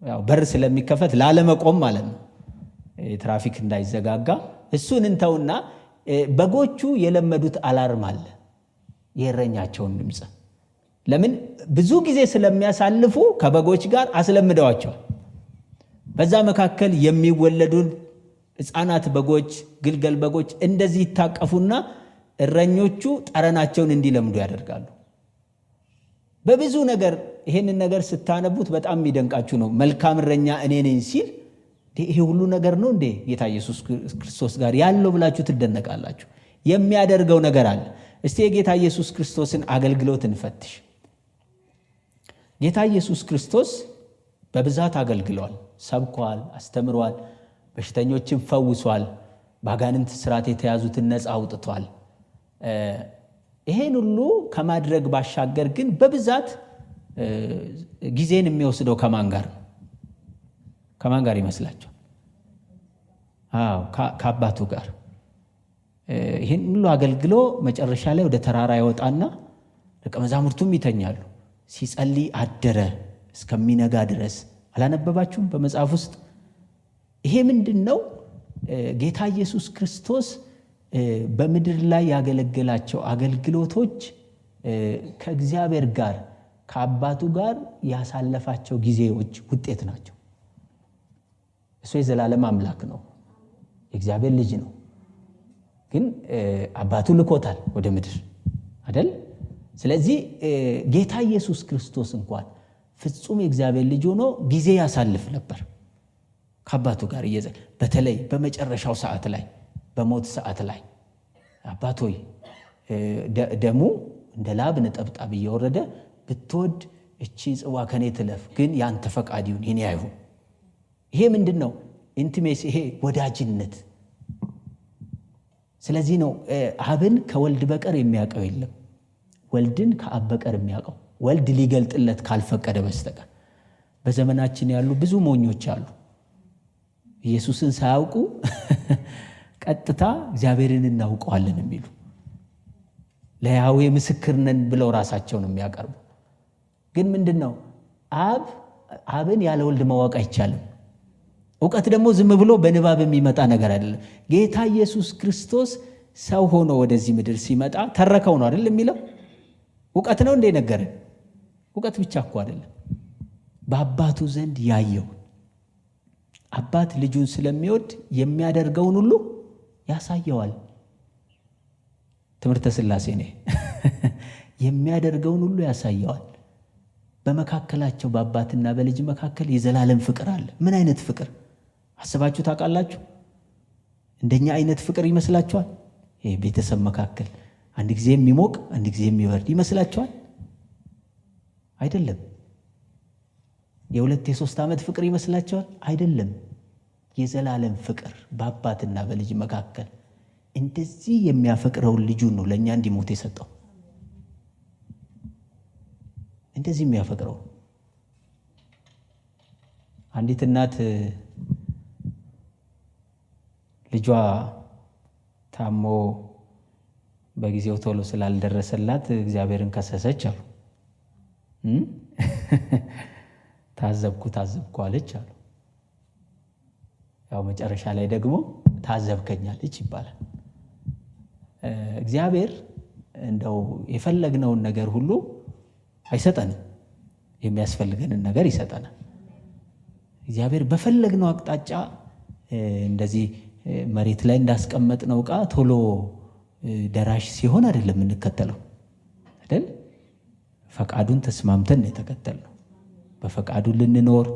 ያው በር ስለሚከፈት ላለመቆም ማለት ነው፣ ትራፊክ እንዳይዘጋጋ። እሱን እንተውና በጎቹ የለመዱት አላርም አለ፣ የእረኛቸውን ድምፅ። ለምን? ብዙ ጊዜ ስለሚያሳልፉ ከበጎች ጋር አስለምደዋቸዋል። በዛ መካከል የሚወለዱን ሕፃናት በጎች፣ ግልገል በጎች እንደዚህ ይታቀፉና እረኞቹ ጠረናቸውን እንዲለምዱ ያደርጋሉ። በብዙ ነገር ይሄንን ነገር ስታነቡት በጣም የሚደንቃችሁ ነው። መልካም እረኛ እኔ ነኝ ሲል ይሄ ሁሉ ነገር ነው እንዴ ጌታ ኢየሱስ ክርስቶስ ጋር ያለው ብላችሁ ትደነቃላችሁ። የሚያደርገው ነገር አለ። እስቲ የጌታ ኢየሱስ ክርስቶስን አገልግሎት እንፈትሽ። ጌታ ኢየሱስ ክርስቶስ በብዛት አገልግሏል፣ ሰብኳል፣ አስተምሯል፣ በሽተኞችን ፈውሷል፣ በአጋንንት ስራት የተያዙትን ነፃ አውጥቷል። ይሄን ሁሉ ከማድረግ ባሻገር ግን በብዛት ጊዜን የሚወስደው ከማን ጋር ይመስላችኋል? ከአባቱ ጋር። ይህን ሁሉ አገልግሎ መጨረሻ ላይ ወደ ተራራ ይወጣና ደቀ መዛሙርቱም ይተኛሉ። ሲጸልይ አደረ እስከሚነጋ ድረስ። አላነበባችሁም በመጽሐፍ ውስጥ? ይሄ ምንድን ነው? ጌታ ኢየሱስ ክርስቶስ በምድር ላይ ያገለገላቸው አገልግሎቶች ከእግዚአብሔር ጋር ከአባቱ ጋር ያሳለፋቸው ጊዜዎች ውጤት ናቸው። እሱ የዘላለም አምላክ ነው፣ የእግዚአብሔር ልጅ ነው። ግን አባቱ ልኮታል ወደ ምድር አይደል? ስለዚህ ጌታ ኢየሱስ ክርስቶስ እንኳን ፍጹም የእግዚአብሔር ልጅ ሆኖ ጊዜ ያሳልፍ ነበር ከአባቱ ጋር በተለይ በመጨረሻው ሰዓት ላይ፣ በሞት ሰዓት ላይ አባት ሆይ ደሙ እንደ ላብ ነጠብጣብ እየወረደ ብትወድ እቺ ጽዋ ከኔ ትለፍ፣ ግን ያንተ ፈቃድ ይሁን የኔ አይሁን። ይሄ ምንድን ነው? ኢንቲሜሲ፣ ይሄ ወዳጅነት። ስለዚህ ነው አብን ከወልድ በቀር የሚያውቀው የለም፣ ወልድን ከአብ በቀር የሚያውቀው ወልድ ሊገልጥለት ካልፈቀደ በስተቀር። በዘመናችን ያሉ ብዙ ሞኞች አሉ። ኢየሱስን ሳያውቁ ቀጥታ እግዚአብሔርን እናውቀዋለን የሚሉ ለያህዌ ምስክር ነን ብለው ራሳቸውን የሚያቀርቡ። ግን ምንድነው? አብን ያለ ወልድ ማወቅ አይቻልም። እውቀት ደግሞ ዝም ብሎ በንባብ የሚመጣ ነገር አይደለም። ጌታ ኢየሱስ ክርስቶስ ሰው ሆኖ ወደዚህ ምድር ሲመጣ ተረከው ነው አይደል የሚለው? እውቀት ነው እንደ ነገረን? እውቀት ብቻ እኮ አይደለም። በአባቱ ዘንድ ያየው አባት ልጁን ስለሚወድ የሚያደርገውን ሁሉ ያሳየዋል። ትምህርተ ሥላሴ ነው። የሚያደርገውን ሁሉ ያሳየዋል። በመካከላቸው በአባትና በልጅ መካከል የዘላለም ፍቅር አለ። ምን አይነት ፍቅር አስባችሁ ታውቃላችሁ? እንደኛ አይነት ፍቅር ይመስላችኋል? ይሄ ቤተሰብ መካከል አንድ ጊዜ የሚሞቅ አንድ ጊዜ የሚበርድ ይመስላችኋል? አይደለም። የሁለት የሶስት ዓመት ፍቅር ይመስላችኋል? አይደለም። የዘላለም ፍቅር በአባትና በልጅ መካከል እንደዚህ የሚያፈቅረውን ልጁን ነው ለእኛ እንዲሞት የሰጠው። እንደዚህ የሚያፈቅረው አንዲት እናት ልጇ ታሞ በጊዜው ቶሎ ስላልደረሰላት እግዚአብሔርን ከሰሰች አሉ። ታዘብኩ አለች አሉ። ያው መጨረሻ ላይ ደግሞ ታዘብከኛለች ይባላል። እግዚአብሔር እንደው የፈለግነውን ነገር ሁሉ አይሰጠንም፣ የሚያስፈልገንን ነገር ይሰጠናል። እግዚአብሔር በፈለግነው አቅጣጫ እንደዚህ መሬት ላይ እንዳስቀመጥነው ዕቃ ቶሎ ደራሽ ሲሆን አይደለም የምንከተለው አይደል? ፈቃዱን ተስማምተን ነው የተከተልነው። በፈቃዱ ልንኖር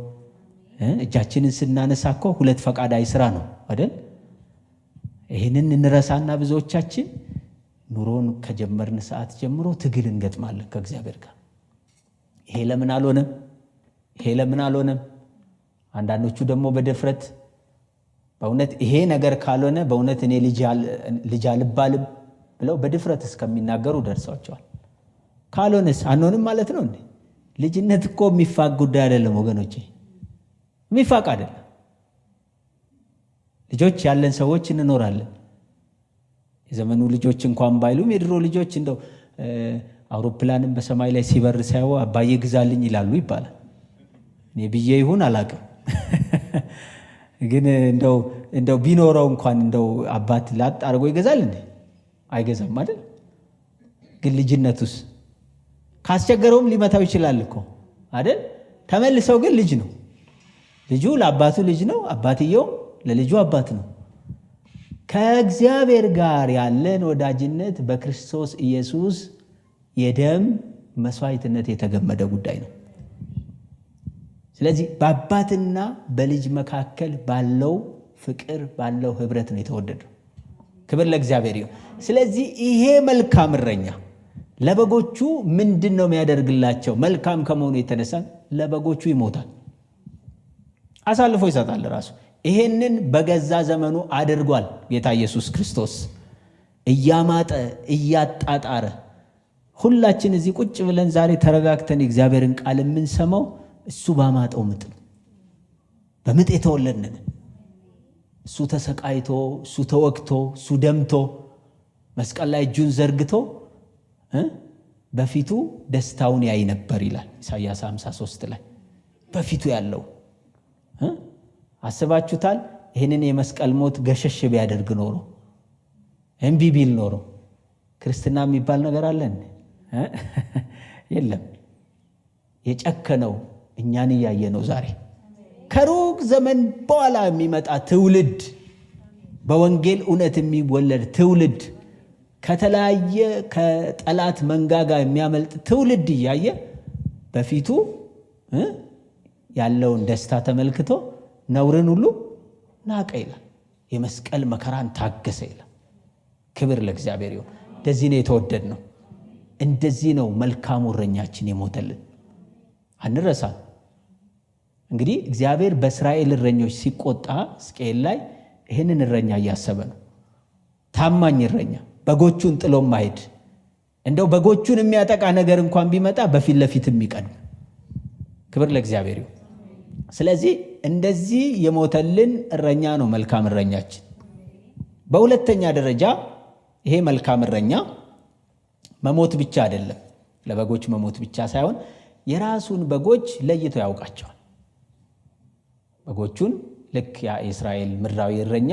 እጃችንን ስናነሳ እኮ ሁለት ፈቃዳዊ ስራ ነው አይደል? ይህንን እንረሳና ብዙዎቻችን ኑሮን ከጀመርን ሰዓት ጀምሮ ትግል እንገጥማለን ከእግዚአብሔር ጋር። ይሄ ለምን አልሆነም? ይሄ ለምን አልሆነም? አንዳንዶቹ ደግሞ በድፍረት በእውነት ይሄ ነገር ካልሆነ በእውነት እኔ ልጅ አልባልም ብለው በድፍረት እስከሚናገሩ ደርሰዋቸዋል። ካልሆነስ አንሆንም ማለት ነው እንዴ? ልጅነት እኮ የሚፋቅ ጉዳይ አይደለም ወገኖቼ፣ የሚፋቅ አይደለም። ልጆች ያለን ሰዎች እንኖራለን። የዘመኑ ልጆች እንኳን ባይሉም የድሮ ልጆች እንደው አውሮፕላንም በሰማይ ላይ ሲበር ሳይው አባዬ ግዛልኝ ይላሉ ይባላል። እኔ ብዬ ይሁን አላውቅም፣ ግን እንደው ቢኖረው እንኳን እንደው አባት ላጥ አድርጎ ይገዛል እንዴ? አይገዛም አይደል? ግን ልጅነቱስ ካስቸገረውም ሊመታው ይችላል እኮ አይደል? ተመልሰው ግን ልጅ ነው። ልጁ ለአባቱ ልጅ ነው፣ አባትየው ለልጁ አባት ነው። ከእግዚአብሔር ጋር ያለን ወዳጅነት በክርስቶስ ኢየሱስ የደም መስዋዕትነት የተገመደ ጉዳይ ነው። ስለዚህ በአባትና በልጅ መካከል ባለው ፍቅር ባለው ህብረት ነው የተወደደው። ክብር ለእግዚአብሔር ይሁን። ስለዚህ ይሄ መልካም እረኛ ለበጎቹ ምንድን ነው የሚያደርግላቸው? መልካም ከመሆኑ የተነሳ ለበጎቹ ይሞታል፣ አሳልፎ ይሰጣል ራሱ። ይሄንን በገዛ ዘመኑ አድርጓል ጌታ ኢየሱስ ክርስቶስ። እያማጠ እያጣጣረ ሁላችን እዚህ ቁጭ ብለን ዛሬ ተረጋግተን የእግዚአብሔርን ቃል የምንሰማው እሱ ባማጠው ምጥ በምጥ የተወለድን እሱ ተሰቃይቶ እሱ ተወግቶ እሱ ደምቶ መስቀል ላይ እጁን ዘርግቶ በፊቱ ደስታውን ያይ ነበር ይላል ኢሳይያስ 53 ላይ። በፊቱ ያለው አስባችሁታል? ይህንን የመስቀል ሞት ገሸሽ ቢያደርግ ኖሮ እምቢ ቢል ኖሮ ክርስትና የሚባል ነገር አለ እንዴ? የለም። የጨከነው እኛን እያየ ነው ዛሬ። ከሩቅ ዘመን በኋላ የሚመጣ ትውልድ፣ በወንጌል እውነት የሚወለድ ትውልድ፣ ከተለያየ ከጠላት መንጋጋ የሚያመልጥ ትውልድ እያየ በፊቱ ያለውን ደስታ ተመልክቶ ነውርን ሁሉ ናቀ ይላል። የመስቀል መከራን ታገሰ ይላል። ክብር ለእግዚአብሔር ይሁን። እንደዚህ ነው የተወደድ ነው። እንደዚህ ነው መልካሙ እረኛችን የሞተልን። አንረሳ። እንግዲህ እግዚአብሔር በእስራኤል እረኞች ሲቆጣ ሕዝቅኤል ላይ ይህንን እረኛ እያሰበ ነው። ታማኝ እረኛ፣ በጎቹን ጥሎ ማሄድ፣ እንደው በጎቹን የሚያጠቃ ነገር እንኳን ቢመጣ በፊት ለፊት የሚቀድም። ክብር ለእግዚአብሔር ይሁን። ስለዚህ እንደዚህ የሞተልን እረኛ ነው መልካም እረኛችን። በሁለተኛ ደረጃ ይሄ መልካም እረኛ መሞት ብቻ አይደለም፣ ለበጎች መሞት ብቻ ሳይሆን የራሱን በጎች ለይቶ ያውቃቸዋል። በጎቹን ልክ የእስራኤል ምድራዊ እረኛ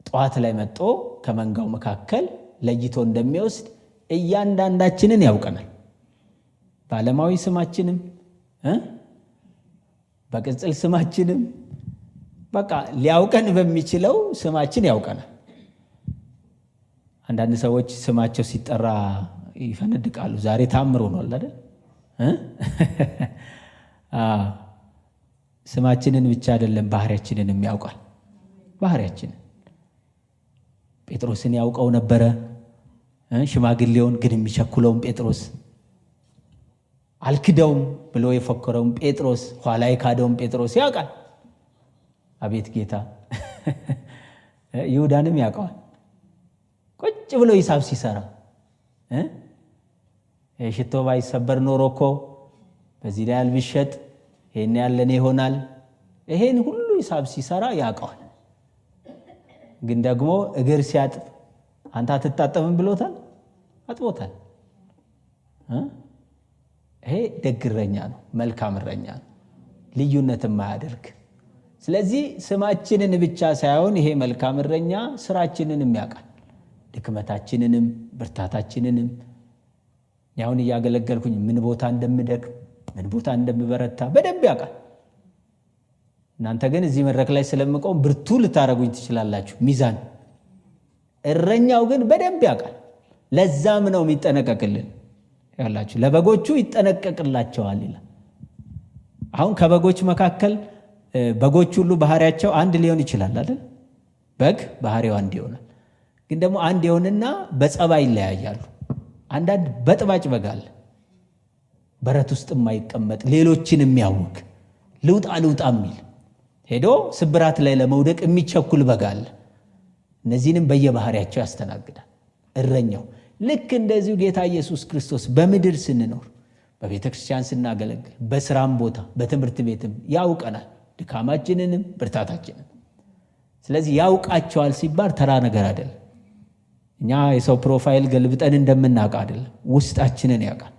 ጠዋት ላይ መጥቶ ከመንጋው መካከል ለይቶ እንደሚወስድ እያንዳንዳችንን ያውቀናል። በዓለማዊ ስማችንም በቅጽል ስማችንም በቃ ሊያውቀን በሚችለው ስማችን ያውቀናል። አንዳንድ ሰዎች ስማቸው ሲጠራ ይፈነድቃሉ። ዛሬ ታምሮ ነው አይደል? ስማችንን ብቻ አይደለም ባህሪያችንንም ያውቃል። ባህሪያችንን ጴጥሮስን ያውቀው ነበረ። ሽማግሌውን ግን የሚቸኩለውን ጴጥሮስ፣ አልክደውም ብሎ የፎከረውን ጴጥሮስ፣ ኋላ የካደውን ጴጥሮስ ያውቃል። አቤት ጌታ! ይሁዳንም ያውቀዋል። ቁጭ ብሎ ሂሳብ ሲሰራ ሽቶ ባይሰበር ኖሮ እኮ በዚህ ላይ አልቢሸጥ ይሄን ያለኔ ይሆናል። ይሄን ሁሉ ሂሳብ ሲሰራ ያውቀዋል። ግን ደግሞ እግር ሲያጥብ አንተ አትታጠብም ብሎታል፣ አጥቦታል። ይሄ ደግ እረኛ ነው፣ መልካም እረኛ ነው፣ ልዩነት የማያደርግ። ስለዚህ ስማችንን ብቻ ሳይሆን ይሄ መልካም እረኛ ስራችንንም ያውቃል፣ ድክመታችንንም ብርታታችንንም። ያሁን እያገለገልኩኝ ምን ቦታ እንደምደክም ምን ቦታ እንደምበረታ በደንብ ያውቃል። እናንተ ግን እዚህ መድረክ ላይ ስለምቆም ብርቱ ልታረጉኝ ትችላላችሁ፣ ሚዛን። እረኛው ግን በደንብ ያውቃል። ለዛም ነው የሚጠነቀቅልን። ያላችሁ ለበጎቹ ይጠነቀቅላቸዋል ይላል። አሁን ከበጎች መካከል በጎች ሁሉ ባህሪያቸው አንድ ሊሆን ይችላል አይደል? በግ ባህሪው አንድ ይሆናል። ግን ደግሞ አንድ ይሆንና በጸባይ ይለያያሉ። አንዳንድ በጥባጭ በግ አለ፣ በረት ውስጥ የማይቀመጥ ሌሎችን የሚያውክ ልውጣ የሚል ሄዶ ስብራት ላይ ለመውደቅ የሚቸኩል በግ አለ። እነዚህንም በየባህሪያቸው ያስተናግዳል እረኛው። ልክ እንደዚሁ ጌታ ኢየሱስ ክርስቶስ በምድር ስንኖር፣ በቤተ ክርስቲያን ስናገለግል፣ በስራም ቦታ በትምህርት ቤትም ያውቀናል፣ ድካማችንንም ብርታታችንን። ስለዚህ ያውቃቸዋል ሲባል ተራ ነገር አይደለም። እኛ የሰው ፕሮፋይል ገልብጠን እንደምናውቅ አይደለም፣ ውስጣችንን ያውቃል።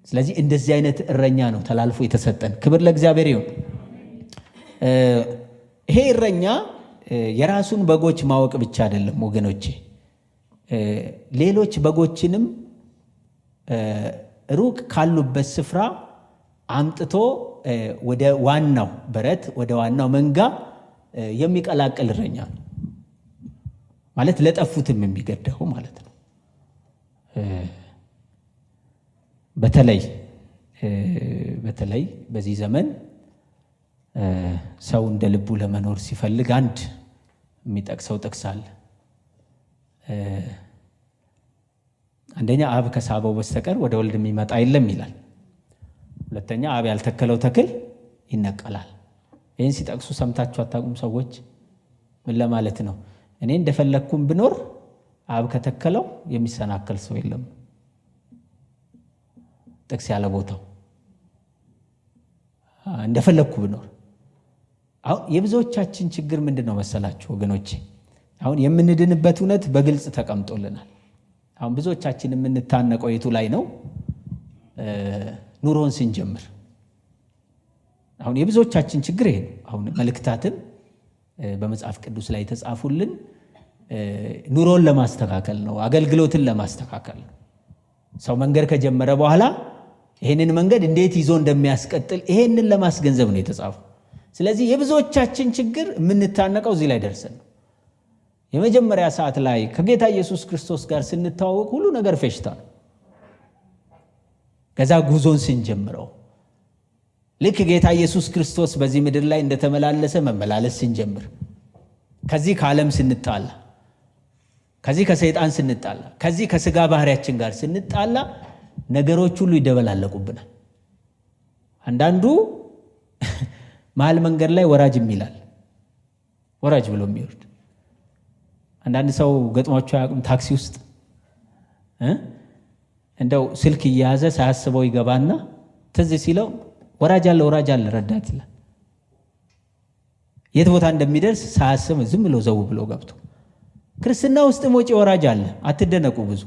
ስለዚህ እንደዚህ አይነት እረኛ ነው ተላልፎ የተሰጠን። ክብር ለእግዚአብሔር ይሁን። ይሄ እረኛ የራሱን በጎች ማወቅ ብቻ አይደለም ወገኖቼ፣ ሌሎች በጎችንም ሩቅ ካሉበት ስፍራ አምጥቶ ወደ ዋናው በረት ወደ ዋናው መንጋ የሚቀላቅል እረኛ ነው ማለት፣ ለጠፉትም የሚገደው ማለት ነው። በተለይ በዚህ ዘመን ሰው እንደ ልቡ ለመኖር ሲፈልግ አንድ የሚጠቅሰው ጥቅስ አለ። አንደኛ አብ ከሳበው በስተቀር ወደ ወልድ የሚመጣ የለም ይላል። ሁለተኛ አብ ያልተከለው ተክል ይነቀላል። ይህን ሲጠቅሱ ሰምታችሁ አታውቁም ሰዎች? ምን ለማለት ነው? እኔ እንደፈለግኩም ብኖር አብ ከተከለው የሚሰናከል ሰው የለም። ጥቅስ ያለ ቦታው እንደፈለኩ ብኖር። አሁን የብዙዎቻችን ችግር ምንድነው መሰላችሁ ወገኖቼ? አሁን የምንድንበት እውነት በግልጽ ተቀምጦልናል። አሁን ብዙዎቻችን የምንታነቀው የቱ ላይ ነው? ኑሮን ስንጀምር። አሁን የብዙዎቻችን ችግር ይሄ ነው። አሁን መልእክታትም በመጽሐፍ ቅዱስ ላይ የተጻፉልን ኑሮን ለማስተካከል ነው፣ አገልግሎትን ለማስተካከል ነው። ሰው መንገድ ከጀመረ በኋላ ይሄንን መንገድ እንዴት ይዞ እንደሚያስቀጥል ይሄንን ለማስገንዘብ ነው የተጻፈው። ስለዚህ የብዙዎቻችን ችግር የምንታነቀው እዚህ ላይ ደርሰን ነው። የመጀመሪያ ሰዓት ላይ ከጌታ ኢየሱስ ክርስቶስ ጋር ስንተዋወቅ ሁሉ ነገር ፌሽታ ነው። ከዛ ጉዞን ስንጀምረው ልክ ጌታ ኢየሱስ ክርስቶስ በዚህ ምድር ላይ እንደተመላለሰ መመላለስ ስንጀምር፣ ከዚህ ከዓለም ስንጣላ፣ ከዚህ ከሰይጣን ስንጣላ፣ ከዚህ ከስጋ ባህሪያችን ጋር ስንጣላ ነገሮች ሁሉ ይደበላለቁብናል። አንዳንዱ መሀል መንገድ ላይ ወራጅ የሚላል ወራጅ ብሎ የሚወርድ አንዳንድ ሰው ገጥሟቸው አያውቅም? ታክሲ ውስጥ እንደው ስልክ እየያዘ ሳያስበው ይገባና ትዝ ሲለው ወራጅ አለ ረዳት ይላል። የት ቦታ እንደሚደርስ ሳያስብ ዝም ብሎ ዘው ብሎ ገብቶ። ክርስትና ውስጥ ሞጪ ወራጅ አለ። አትደነቁ። ብዙ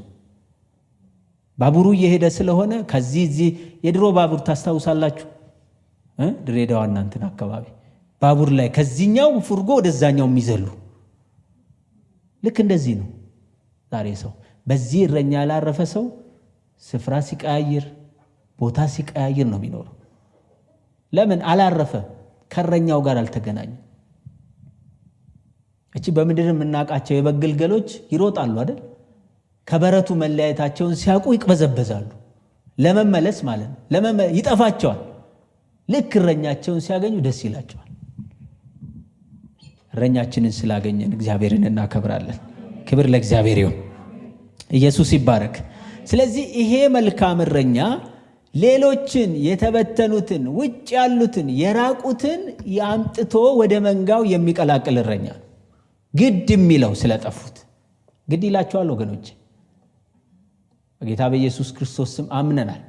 ባቡሩ እየሄደ ስለሆነ ከዚህ የድሮ ባቡር ታስታውሳላችሁ? ድሬዳዋ እናንተን አካባቢ ባቡር ላይ ከዚህኛው ፉርጎ ወደዛኛው የሚዘሉ ልክ እንደዚህ ነው። ዛሬ ሰው በዚህ እረኛ ያላረፈ ሰው ስፍራ ሲቀያይር፣ ቦታ ሲቀያይር ነው የሚኖረው። ለምን አላረፈ? ከእረኛው ጋር አልተገናኘም። እቺ በምድር የምናውቃቸው የበግ ግልገሎች ይሮጣሉ አይደል? ከበረቱ መለያየታቸውን ሲያውቁ ይቅበዘበዛሉ። ለመመለስ ማለት ነው። ይጠፋቸዋል። ልክ እረኛቸውን ሲያገኙ ደስ ይላቸዋል። እረኛችንን ስላገኘን እግዚአብሔርን እናከብራለን። ክብር ለእግዚአብሔር ይሁን። ኢየሱስ ይባረክ። ስለዚህ ይሄ መልካም እረኛ ሌሎችን የተበተኑትን፣ ውጭ ያሉትን፣ የራቁትን ያምጥቶ ወደ መንጋው የሚቀላቅል እረኛ ነው። ግድ የሚለው ስለጠፉት ግድ ይላቸዋል። ወገኖች በጌታ በኢየሱስ ክርስቶስ ስም አምነናል፣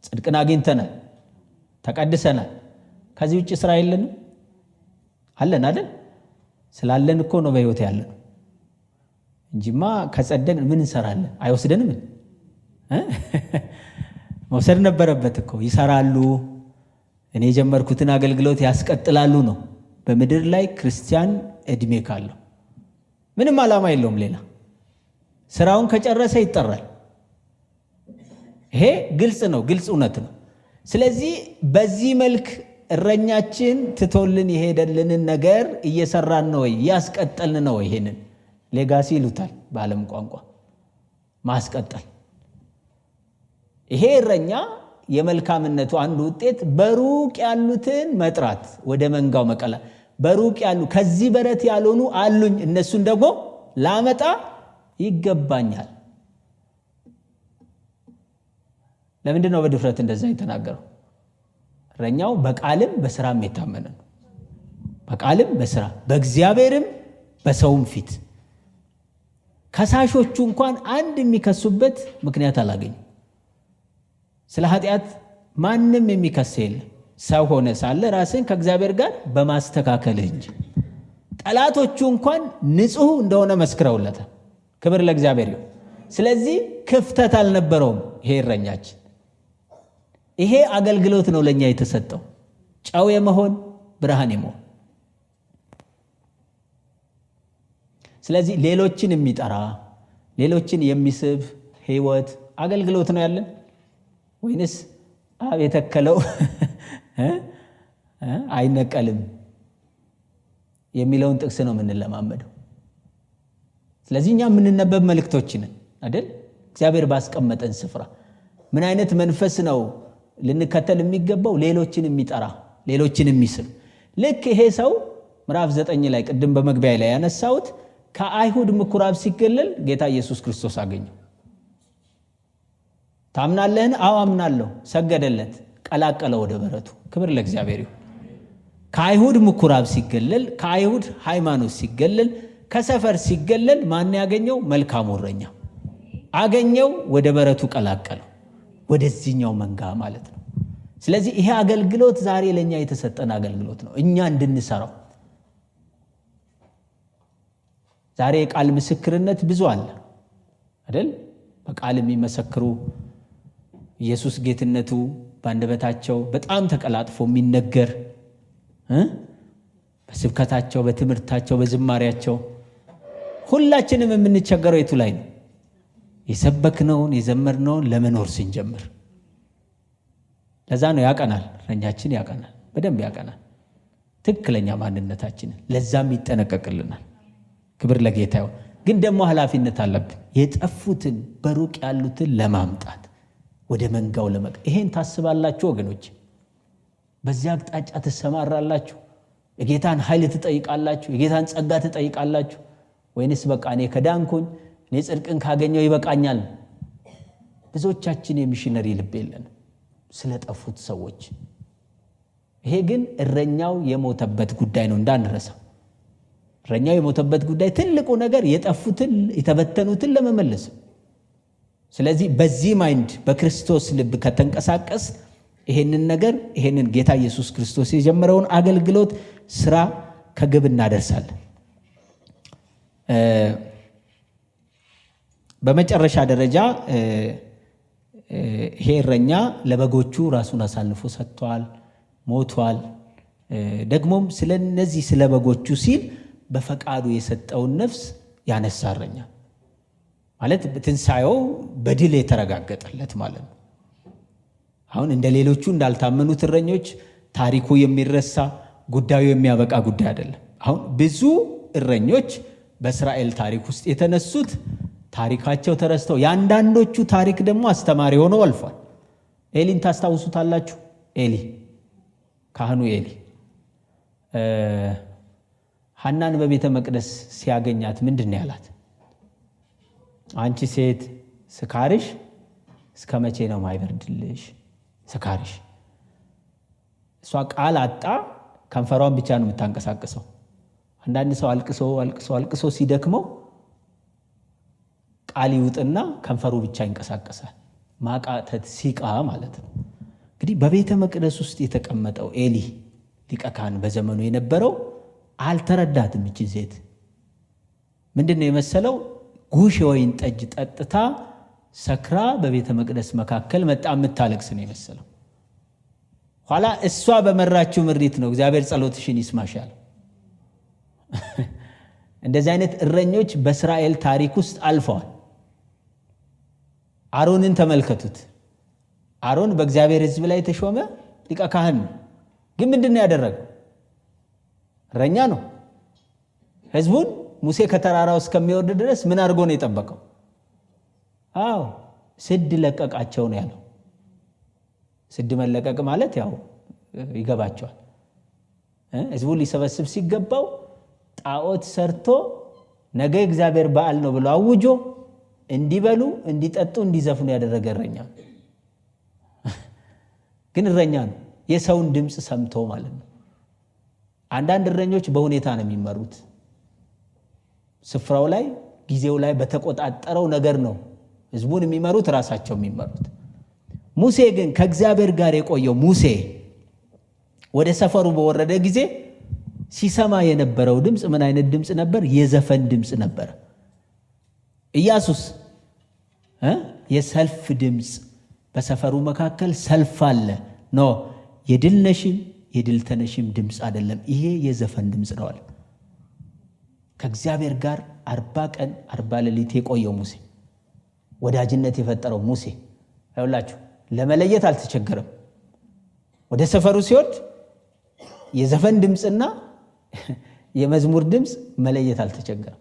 ጽድቅን አግኝተናል፣ ተቀድሰናል። ከዚህ ውጭ ስራ የለንም። አለን አይደል? ስላለን እኮ ነው በሕይወት ያለን እንጂማ ከጸደቅን ምን እንሰራለን? አይወስደንም። መውሰድ ነበረበት እኮ። ይሰራሉ፣ እኔ የጀመርኩትን አገልግሎት ያስቀጥላሉ ነው። በምድር ላይ ክርስቲያን እድሜ ካለው ምንም ዓላማ የለውም ሌላ። ስራውን ከጨረሰ ይጠራል። ይሄ ግልጽ ነው፣ ግልጽ እውነት ነው። ስለዚህ በዚህ መልክ እረኛችን ትቶልን የሄደልንን ነገር እየሰራን ነው ወይ? እያስቀጠልን ነው ወይ? ይሄንን ሌጋሲ ይሉታል በዓለም ቋንቋ፣ ማስቀጠል። ይሄ እረኛ የመልካምነቱ አንዱ ውጤት በሩቅ ያሉትን መጥራት፣ ወደ መንጋው መቀላ። በሩቅ ያሉ ከዚህ በረት ያልሆኑ አሉኝ፣ እነሱን ደግሞ ላመጣ ይገባኛል። ለምንድን ነው በድፍረት እንደዛ የተናገረው? እረኛው በቃልም በስራም የታመነ ነው። በቃልም በስራ በእግዚአብሔርም በሰውም ፊት ከሳሾቹ እንኳን አንድ የሚከሱበት ምክንያት አላገኙ። ስለ ኃጢአት ማንም የሚከስ የለም። ሰው ሆነ ሳለ ራስን ከእግዚአብሔር ጋር በማስተካከልህ እንጂ። ጠላቶቹ እንኳን ንጹሕ እንደሆነ መስክረውለታል። ክብር ለእግዚአብሔር ይሁን። ስለዚህ ክፍተት አልነበረውም ይሄ እረኛችን። ይሄ አገልግሎት ነው ለኛ የተሰጠው፣ ጨው የመሆን ብርሃን የመሆን። ስለዚህ ሌሎችን የሚጠራ ሌሎችን የሚስብ ህይወት አገልግሎት ነው ያለን ወይንስ አብ የተከለው አይነቀልም የሚለውን ጥቅስ ነው የምንለማመደው? ስለዚህ እኛ የምንነበብ መልእክቶችን አይደል? እግዚአብሔር ባስቀመጠን ስፍራ ምን አይነት መንፈስ ነው ልንከተል የሚገባው? ሌሎችን የሚጠራ ሌሎችን የሚስብ። ልክ ይሄ ሰው ምዕራፍ 9 ላይ ቅድም በመግቢያ ላይ ያነሳሁት ከአይሁድ ምኩራብ ሲገለል ጌታ ኢየሱስ ክርስቶስ አገኘው። ታምናለህን? አዎ አምናለሁ። ሰገደለት፣ ቀላቀለ ወደ በረቱ። ክብር ለእግዚአብሔር ይሁን። ከአይሁድ ምኩራብ ሲገለል፣ ከአይሁድ ሃይማኖት ሲገለል፣ ከሰፈር ሲገለል ማን ያገኘው? መልካሙ እረኛ። አገኘው፣ ወደ በረቱ ቀላቀለው፣ ወደዚህኛው መንጋ ማለት ነው። ስለዚህ ይሄ አገልግሎት ዛሬ ለኛ የተሰጠን አገልግሎት ነው፣ እኛ እንድንሰራው። ዛሬ የቃል ምስክርነት ብዙ አለ አይደል? በቃል የሚመሰክሩ ኢየሱስ ጌትነቱ በአንደበታቸው በጣም ተቀላጥፎ የሚነገር በስብከታቸው፣ በትምህርታቸው፣ በዝማሪያቸው ሁላችንም የምንቸገረው የቱ ላይ ነው? የሰበክነውን የዘመርነውን ለመኖር ስንጀምር። ለዛ ነው ያቀናል፣ እረኛችን ያቀናል፣ በደንብ ያቀናል ትክክለኛ ማንነታችንን፣ ለዛም ይጠነቀቅልናል። ክብር ለጌታ ይሁን። ግን ደግሞ ኃላፊነት አለብን፣ የጠፉትን በሩቅ ያሉትን ለማምጣት ወደ መንጋው ይሄን ታስባላችሁ ወገኖች? በዚያ አቅጣጫ ትሰማራላችሁ? የጌታን ኃይል ትጠይቃላችሁ? የጌታን ጸጋ ትጠይቃላችሁ? ወይንስ በቃ እኔ ከዳንኩኝ እኔ ጽድቅን ካገኘው ይበቃኛል? ብዙዎቻችን የሚሽነሪ ልብ የለን ስለጠፉት ሰዎች። ይሄ ግን እረኛው የሞተበት ጉዳይ ነው እንዳንረሳ። እረኛው የሞተበት ጉዳይ ትልቁ ነገር የጠፉትን የተበተኑትን ለመመለስ። ስለዚህ በዚህ ማይንድ በክርስቶስ ልብ ከተንቀሳቀስ ይሄንን ነገር ይሄንን ጌታ ኢየሱስ ክርስቶስ የጀመረውን አገልግሎት ስራ ከግብ እናደርሳለን። በመጨረሻ ደረጃ ይሄ እረኛ ለበጎቹ ራሱን አሳልፎ ሰጥቷል፣ ሞቷል። ደግሞም ስለነዚህ ስለ በጎቹ ሲል በፈቃዱ የሰጠውን ነፍስ ያነሳ እረኛ ማለት ትንሣኤው በድል የተረጋገጠለት ማለት ነው። አሁን እንደ ሌሎቹ እንዳልታመኑት እረኞች ታሪኩ የሚረሳ ጉዳዩ የሚያበቃ ጉዳይ አይደለም። አሁን ብዙ እረኞች በእስራኤል ታሪክ ውስጥ የተነሱት ታሪካቸው ተረስተው የአንዳንዶቹ ታሪክ ደግሞ አስተማሪ ሆኖ አልፏል። ኤሊን ታስታውሱታላችሁ? ኤሊ ካህኑ ኤሊ ሐናን በቤተ መቅደስ ሲያገኛት ምንድን ነው ያላት? አንቺ ሴት ስካርሽ እስከ መቼ ነው ማይበርድልሽ? ስካርሽ። እሷ ቃል አጣ፣ ከንፈሯን ብቻ ነው የምታንቀሳቅሰው። አንዳንድ ሰው አልቅሶ ሲደክመው ቃል ይውጥና ከንፈሩ ብቻ ይንቀሳቀሳል። ማቃተት ሲቃ ማለት ነው። እንግዲህ በቤተ መቅደስ ውስጥ የተቀመጠው ኤሊ ሊቀ ካህን በዘመኑ የነበረው አልተረዳትም። እቺ ሴት ምንድነው የመሰለው? ጉሽ የወይን ጠጅ ጠጥታ ሰክራ በቤተ መቅደስ መካከል መጣ የምታለቅስ ነው የመሰለው። ኋላ እሷ በመራችው ምሪት ነው እግዚአብሔር ጸሎትሽን ይስማሻል። እንደዚህ አይነት እረኞች በእስራኤል ታሪክ ውስጥ አልፈዋል። አሮንን ተመልከቱት። አሮን በእግዚአብሔር ሕዝብ ላይ የተሾመ ሊቀ ካህን ነው። ግን ምንድነው ያደረገው? እረኛ ነው። ሕዝቡን ሙሴ ከተራራው እስከሚወርድ ድረስ ምን አድርጎ ነው የጠበቀው? አዎ ስድ ለቀቃቸው ነው ያለው። ስድ መለቀቅ ማለት ያው ይገባቸዋል። ሕዝቡን ሊሰበስብ ሲገባው ጣዖት ሰርቶ ነገ እግዚአብሔር በዓል ነው ብሎ አውጆ እንዲበሉ፣ እንዲጠጡ፣ እንዲዘፍኑ ያደረገ እረኛ ነው። ግን እረኛ ነው፣ የሰውን ድምፅ ሰምቶ ማለት ነው። አንዳንድ እረኞች በሁኔታ ነው የሚመሩት። ስፍራው ላይ ጊዜው ላይ በተቆጣጠረው ነገር ነው ሕዝቡን የሚመሩት፣ ራሳቸው የሚመሩት። ሙሴ ግን ከእግዚአብሔር ጋር የቆየው ሙሴ ወደ ሰፈሩ በወረደ ጊዜ ሲሰማ የነበረው ድምፅ ምን አይነት ድምፅ ነበር? የዘፈን ድምፅ ነበር። ኢያሱስ የሰልፍ ድምፅ፣ በሰፈሩ መካከል ሰልፍ አለ ኖ የድል ነሽም የድል ተነሽም ድምፅ አይደለም፣ ይሄ የዘፈን ድምፅ ነው አለ። ከእግዚአብሔር ጋር 40 ቀን 40 ሌሊት የቆየው ሙሴ፣ ወዳጅነት የፈጠረው ሙሴ አይውላችሁ ለመለየት አልተቸገረም። ወደ ሰፈሩ ሲወድ የዘፈን ድምፅና የመዝሙር ድምፅ መለየት አልተቸገረም።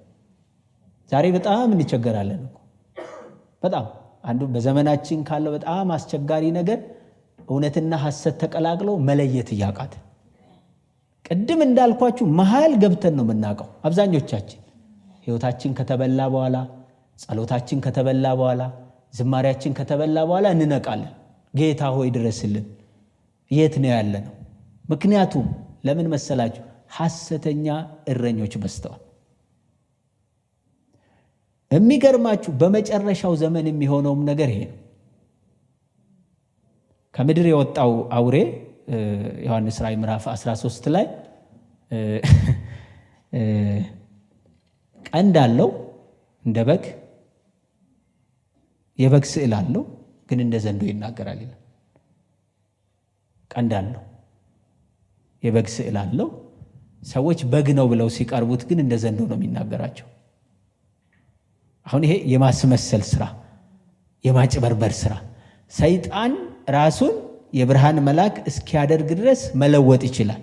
ዛሬ በጣም እንቸገራለን እኮ በጣም አንዱ በዘመናችን ካለው በጣም አስቸጋሪ ነገር እውነትና ሐሰት ተቀላቅለው መለየት እያቃተ፣ ቅድም እንዳልኳችሁ መሃል ገብተን ነው የምናውቀው። አብዛኞቻችን ህይወታችን ከተበላ በኋላ፣ ጸሎታችን ከተበላ በኋላ፣ ዝማሪያችን ከተበላ በኋላ እንነቃለን። ጌታ ሆይ ድረስልን፣ የት ነው ያለነው? ምክንያቱም ለምን መሰላችሁ? ሐሰተኛ እረኞች በዝተዋል። የሚገርማችሁ በመጨረሻው ዘመን የሚሆነውም ነገር ይሄ ነው። ከምድር የወጣው አውሬ ዮሐንስ ራእይ ምዕራፍ 13 ላይ ቀንድ አለው እንደ በግ፣ የበግ ስዕል አለው ግን እንደ ዘንዶ ይናገራል ይላል። ቀንድ አለው፣ የበግ ስዕል አለው። ሰዎች በግ ነው ብለው ሲቀርቡት ግን እንደ ዘንዶ ነው የሚናገራቸው። አሁን ይሄ የማስመሰል ስራ፣ የማጭበርበር ስራ፣ ሰይጣን ራሱን የብርሃን መልአክ እስኪያደርግ ድረስ መለወጥ ይችላል።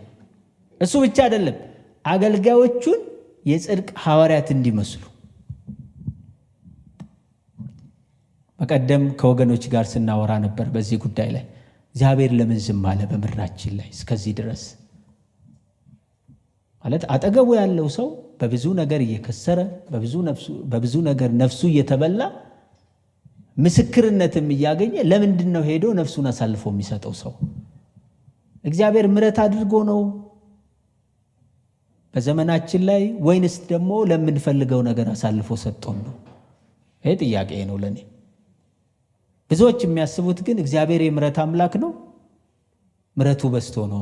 እሱ ብቻ አይደለም፣ አገልጋዮቹን የጽድቅ ሐዋርያት እንዲመስሉ። በቀደም ከወገኖች ጋር ስናወራ ነበር በዚህ ጉዳይ ላይ። እግዚአብሔር ለምን ዝም አለ በምድራችን ላይ እስከዚህ ድረስ? ማለት አጠገቡ ያለው ሰው በብዙ ነገር እየከሰረ በብዙ ነገር ነፍሱ እየተበላ ምስክርነትም እያገኘ ለምንድን ነው ሄዶ ነፍሱን አሳልፎ የሚሰጠው ሰው? እግዚአብሔር ምሕረት አድርጎ ነው በዘመናችን ላይ ወይንስ ደግሞ ለምንፈልገው ነገር አሳልፎ ሰጥቶን ነው? ይሄ ጥያቄ ነው ለኔ። ብዙዎች የሚያስቡት ግን እግዚአብሔር የምሕረት አምላክ ነው፣ ምሕረቱ በዝቶ ነው።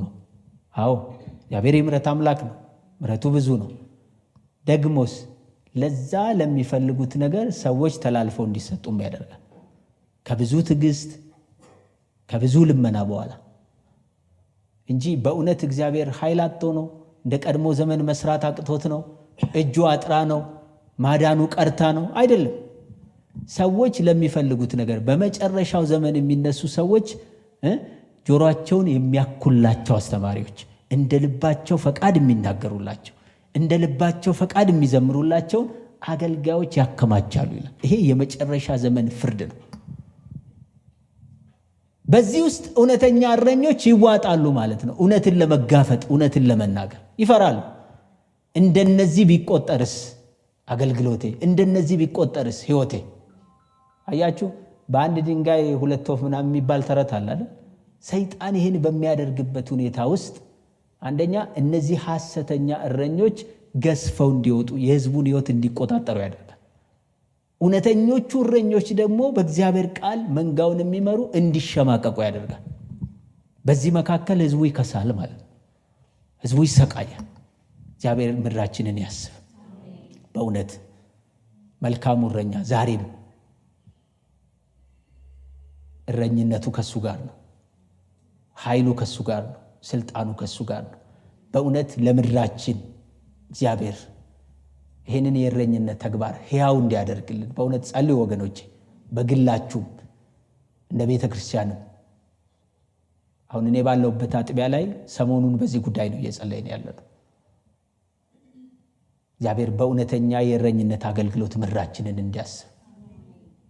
አዎ እግዚአብሔር የምሕረት አምላክ ነው፣ ምሕረቱ ብዙ ነው። ደግሞስ ለዛ ለሚፈልጉት ነገር ሰዎች ተላልፈው እንዲሰጡም ያደርጋል። ከብዙ ትዕግስት ከብዙ ልመና በኋላ እንጂ በእውነት እግዚአብሔር ኃይል አጥቶ ነው? እንደ ቀድሞ ዘመን መስራት አቅቶት ነው? እጁ አጥራ ነው? ማዳኑ ቀርታ ነው? አይደለም። ሰዎች ለሚፈልጉት ነገር በመጨረሻው ዘመን የሚነሱ ሰዎች ጆሮአቸውን የሚያኩላቸው አስተማሪዎች፣ እንደ ልባቸው ፈቃድ የሚናገሩላቸው፣ እንደ ልባቸው ፈቃድ የሚዘምሩላቸውን አገልጋዮች ያከማቻሉ ይላል። ይሄ የመጨረሻ ዘመን ፍርድ ነው። በዚህ ውስጥ እውነተኛ እረኞች ይዋጣሉ ማለት ነው። እውነትን ለመጋፈጥ እውነትን ለመናገር ይፈራሉ። እንደነዚህ ቢቆጠርስ አገልግሎቴ፣ እንደነዚህ ቢቆጠርስ ህይወቴ። አያችሁ፣ በአንድ ድንጋይ ሁለት ወፍ ምናምን የሚባል ተረት አለ አይደል? ሰይጣን ይህን በሚያደርግበት ሁኔታ ውስጥ አንደኛ እነዚህ ሐሰተኛ እረኞች ገዝፈው እንዲወጡ የህዝቡን ህይወት እንዲቆጣጠሩ ያደርጋል። እውነተኞቹ እረኞች ደግሞ በእግዚአብሔር ቃል መንጋውን የሚመሩ እንዲሸማቀቁ ያደርጋል። በዚህ መካከል ህዝቡ ይከሳል ማለት ነው። ህዝቡ ይሰቃያል። እግዚአብሔር ምድራችንን ያስብ። በእውነት መልካሙ እረኛ ዛሬም እረኝነቱ ከሱ ጋር ነው። ኃይሉ ከሱ ጋር ነው። ስልጣኑ ከሱ ጋር ነው። በእውነት ለምድራችን እግዚአብሔር ይህንን የእረኝነት ተግባር ሕያው እንዲያደርግልን በእውነት ጸልዩ ወገኖቼ። በግላችሁም እንደ ቤተ ክርስቲያንም አሁን እኔ ባለሁበት አጥቢያ ላይ ሰሞኑን በዚህ ጉዳይ ነው እየጸለይን ያለነው። እግዚአብሔር በእውነተኛ የእረኝነት አገልግሎት ምድራችንን እንዲያስብ።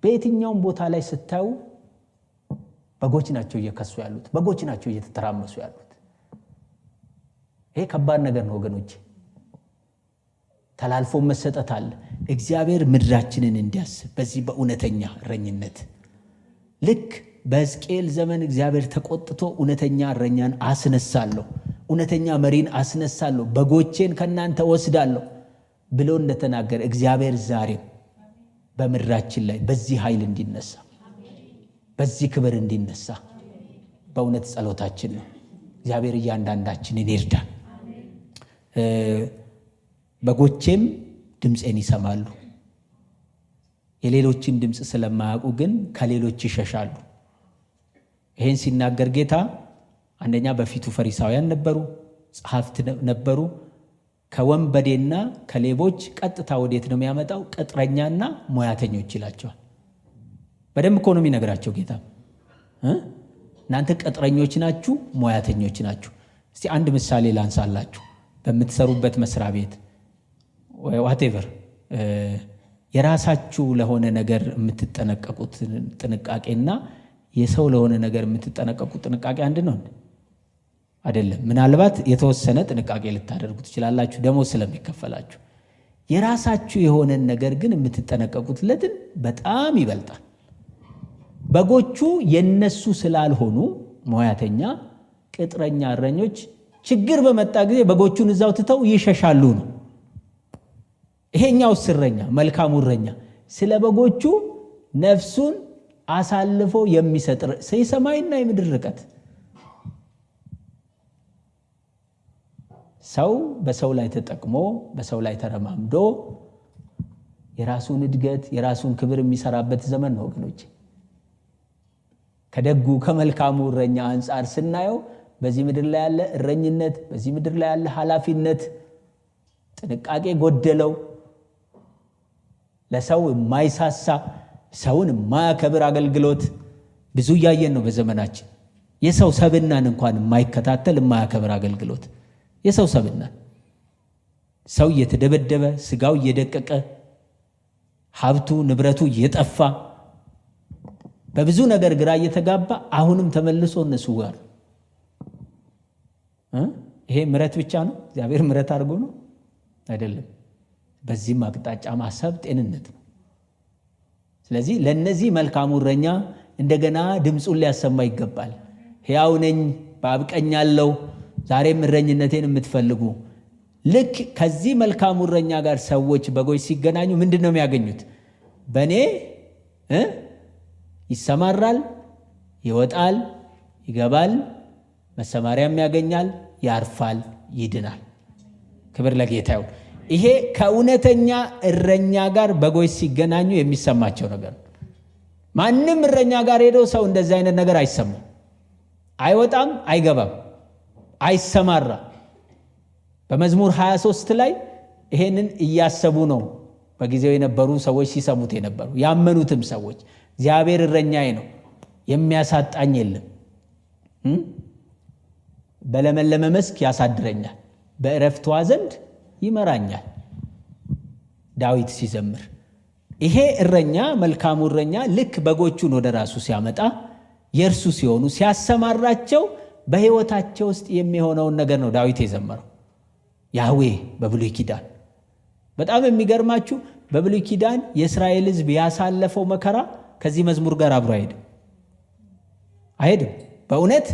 በየትኛውም ቦታ ላይ ስታዩ በጎች ናቸው እየከሱ ያሉት፣ በጎች ናቸው እየተተራመሱ ያሉት። ይሄ ከባድ ነገር ነው ወገኖቼ። ተላልፎ መሰጠት አለ። እግዚአብሔር ምድራችንን እንዲያስብ በዚህ በእውነተኛ እረኝነት ልክ በሕዝቅኤል ዘመን እግዚአብሔር ተቆጥቶ እውነተኛ እረኛን አስነሳለሁ፣ እውነተኛ መሪን አስነሳለሁ፣ በጎቼን ከናንተ ወስዳለሁ ብሎ እንደተናገረ እግዚአብሔር ዛሬም በምድራችን ላይ በዚህ ኃይል እንዲነሳ፣ በዚህ ክብር እንዲነሳ በእውነት ጸሎታችን ነው። እግዚአብሔር እያንዳንዳችንን ይርዳን። በጎቼም ድምፄን ይሰማሉ፣ የሌሎችን ድምፅ ስለማያውቁ ግን ከሌሎች ይሸሻሉ። ይህን ሲናገር ጌታ አንደኛ በፊቱ ፈሪሳውያን ነበሩ፣ ጸሐፍት ነበሩ። ከወንበዴና ከሌቦች ቀጥታ ወዴት ነው የሚያመጣው? ቅጥረኛና ሙያተኞች ይላቸዋል። በደንብ እኮ ነው የሚነግራቸው ጌታ። እናንተ ቅጥረኞች ናችሁ፣ ሙያተኞች ናችሁ። እስቲ አንድ ምሳሌ ላንሳላችሁ። በምትሰሩበት መስሪያ ቤት ዋቴቨር የራሳችሁ ለሆነ ነገር የምትጠነቀቁት ጥንቃቄና የሰው ለሆነ ነገር የምትጠነቀቁት ጥንቃቄ አንድ ነው አይደለም? ምናልባት የተወሰነ ጥንቃቄ ልታደርጉ ትችላላችሁ ደሞዝ ስለሚከፈላችሁ። የራሳችሁ የሆነን ነገር ግን የምትጠነቀቁት ለትን በጣም ይበልጣል። በጎቹ የነሱ ስላልሆኑ ሙያተኛ፣ ቅጥረኛ እረኞች ችግር በመጣ ጊዜ በጎቹን እዛው ትተው ይሸሻሉ ነው። ይሄኛው እረኛ መልካሙ እረኛ ስለ በጎቹ ነፍሱን አሳልፎ የሚሰጥ የሰማይና የምድር ርቀት። ሰው በሰው ላይ ተጠቅሞ በሰው ላይ ተረማምዶ የራሱን እድገት የራሱን ክብር የሚሰራበት ዘመን ነው ወገኖች። ከደጉ ከመልካሙ እረኛ አንፃር ስናየው በዚህ ምድር ላይ ያለ እረኝነት፣ በዚህ ምድር ላይ ያለ ኃላፊነት፣ ጥንቃቄ ጎደለው፣ ለሰው የማይሳሳ ሰውን የማያከብር አገልግሎት ብዙ እያየን ነው በዘመናችን። የሰው ሰብናን እንኳን የማይከታተል የማያከብር አገልግሎት፣ የሰው ሰብናን ሰው እየተደበደበ ስጋው እየደቀቀ ሀብቱ ንብረቱ እየጠፋ በብዙ ነገር ግራ እየተጋባ አሁንም ተመልሶ እነሱ ጋር ይሄ ምሕረት ብቻ ነው? እግዚአብሔር ምሕረት አድርጎ ነው አይደለም። በዚህም አቅጣጫ ማሰብ ጤንነት ነው። ስለዚህ ለነዚህ መልካሙ እረኛ እንደገና ድምፁን ሊያሰማ ይገባል። ሕያው ነኝ በአብ ቀኝ አለው፣ ዛሬም እረኝነቴን የምትፈልጉ። ልክ ከዚህ መልካሙ እረኛ ጋር ሰዎች በጎች ሲገናኙ ምንድን ነው የሚያገኙት? በእኔ ይሰማራል፣ ይወጣል፣ ይገባል፣ መሰማሪያም ያገኛል፣ ያርፋል፣ ይድናል። ክብር ለጌታ ይሁን። ይሄ ከእውነተኛ እረኛ ጋር በጎች ሲገናኙ የሚሰማቸው ነገር። ማንም እረኛ ጋር ሄዶ ሰው እንደዚህ አይነት ነገር አይሰማም። አይወጣም፣ አይገባም፣ አይሰማራ። በመዝሙር 23 ላይ ይሄንን እያሰቡ ነው በጊዜው የነበሩ ሰዎች ሲሰሙት የነበሩ ያመኑትም ሰዎች። እግዚአብሔር እረኛዬ ነው፣ የሚያሳጣኝ የለም። በለመለመ መስክ ያሳድረኛል፣ በእረፍቷ ዘንድ ይመራኛል። ዳዊት ሲዘምር ይሄ እረኛ መልካሙ እረኛ ልክ በጎቹን ወደ ራሱ ሲያመጣ የእርሱ ሲሆኑ ሲያሰማራቸው በሕይወታቸው ውስጥ የሚሆነውን ነገር ነው ዳዊት የዘመረው። ያህዌ በብሉይ ኪዳን በጣም የሚገርማችሁ በብሉይ ኪዳን የእስራኤል ሕዝብ ያሳለፈው መከራ ከዚህ መዝሙር ጋር አብሮ አይሄድም። በእውነት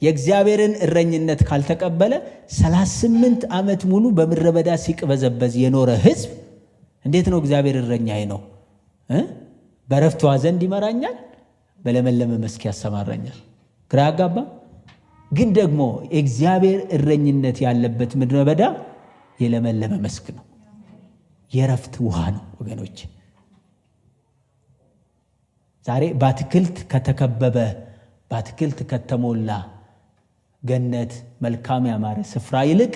የእግዚአብሔርን እረኝነት ካልተቀበለ 38 ዓመት ሙሉ በምድረ በዳ ሲቅበዘበዝ የኖረ ሕዝብ እንዴት ነው እግዚአብሔር እረኛዬ ነው፣ በረፍቷ ዘንድ ይመራኛል፣ በለመለመ መስክ ያሰማራኛል? ግራ ያጋባ። ግን ደግሞ የእግዚአብሔር እረኝነት ያለበት ምድረ በዳ የለመለመ መስክ ነው፣ የረፍት ውሃ ነው ወገኖች። ዛሬ በአትክልት ከተከበበ በአትክልት ከተሞላ ገነት መልካም ያማረ ስፍራ ይልቅ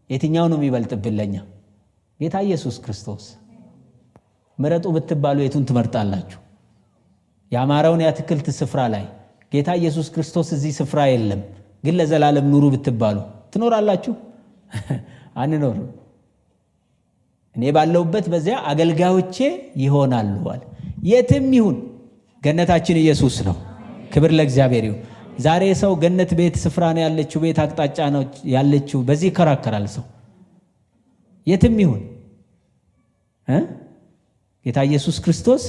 የትኛው ነው የሚበልጥብን ለኛ? ጌታ ኢየሱስ ክርስቶስ። ምረጡ ብትባሉ የቱን ትመርጣላችሁ? ያማረውን የአትክልት ስፍራ ላይ ጌታ ኢየሱስ ክርስቶስ እዚህ ስፍራ የለም፣ ግን ለዘላለም ኑሩ ብትባሉ ትኖራላችሁ? አንኖርም። እኔ ባለሁበት በዚያ አገልጋዮቼ ይሆናሉ አለ። የትም ይሁን ገነታችን ኢየሱስ ነው። ክብር ለእግዚአብሔር ይሁን። ዛሬ ሰው ገነት ቤት ስፍራ ነው ያለችው፣ ቤት አቅጣጫ ነው ያለችው፣ በዚህ ይከራከራል ሰው። የትም ይሁን ጌታ ኢየሱስ ክርስቶስ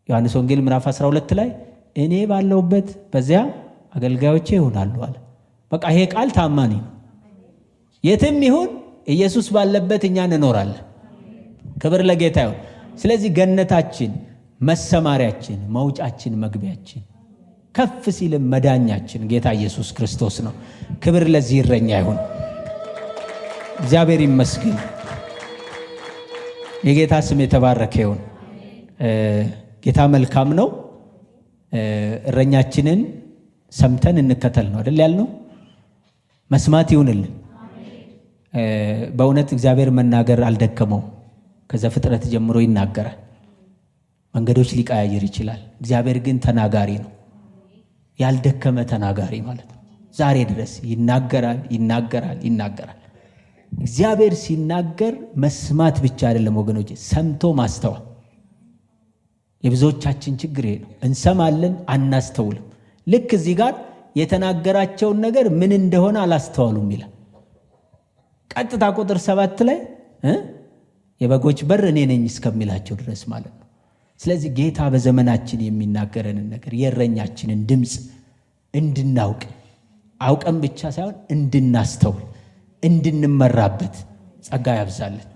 ዮሐንስ ወንጌል ምዕራፍ 12 ላይ እኔ ባለሁበት በዚያ አገልጋዮቼ ይሆናሉ አለ። በቃ ይሄ ቃል ታማኝ ነው። የትም ይሁን ኢየሱስ ባለበት እኛ እንኖራለን። ክብር ለጌታ ይሁን። ስለዚህ ገነታችን፣ መሰማሪያችን፣ መውጫችን፣ መግቢያችን፣ ከፍ ሲልም መዳኛችን ጌታ ኢየሱስ ክርስቶስ ነው። ክብር ለዚህ እረኛ ይሁን። እግዚአብሔር ይመስገን። የጌታ ስም የተባረከ ይሁን። ጌታ መልካም ነው። እረኛችንን ሰምተን እንከተል ነው አይደል ያልነው? መስማት ይሁንልን። በእውነት እግዚአብሔር መናገር አልደከመው። ከዘፍጥረት ጀምሮ ይናገራል። መንገዶች ሊቀያየር ይችላል። እግዚአብሔር ግን ተናጋሪ ነው። ያልደከመ ተናጋሪ ማለት ነው። ዛሬ ድረስ ይናገራል፣ ይናገራል፣ ይናገራል። እግዚአብሔር ሲናገር መስማት ብቻ አይደለም ወገኖች፣ ሰምቶ ማስተዋል። የብዙዎቻችን ችግር ይሄ ነው። እንሰማለን፣ አናስተውልም። ልክ እዚህ ጋር የተናገራቸውን ነገር ምን እንደሆነ አላስተዋሉም ይላል። ቀጥታ ቁጥር 7 ላይ የበጎች በር እኔ ነኝ እስከሚላቸው ድረስ ማለት ነው። ስለዚህ ጌታ በዘመናችን የሚናገረንን ነገር የእረኛችንን ድምፅ እንድናውቅ አውቀን ብቻ ሳይሆን እንድናስተውል እንድንመራበት ጸጋ ያብዛልን።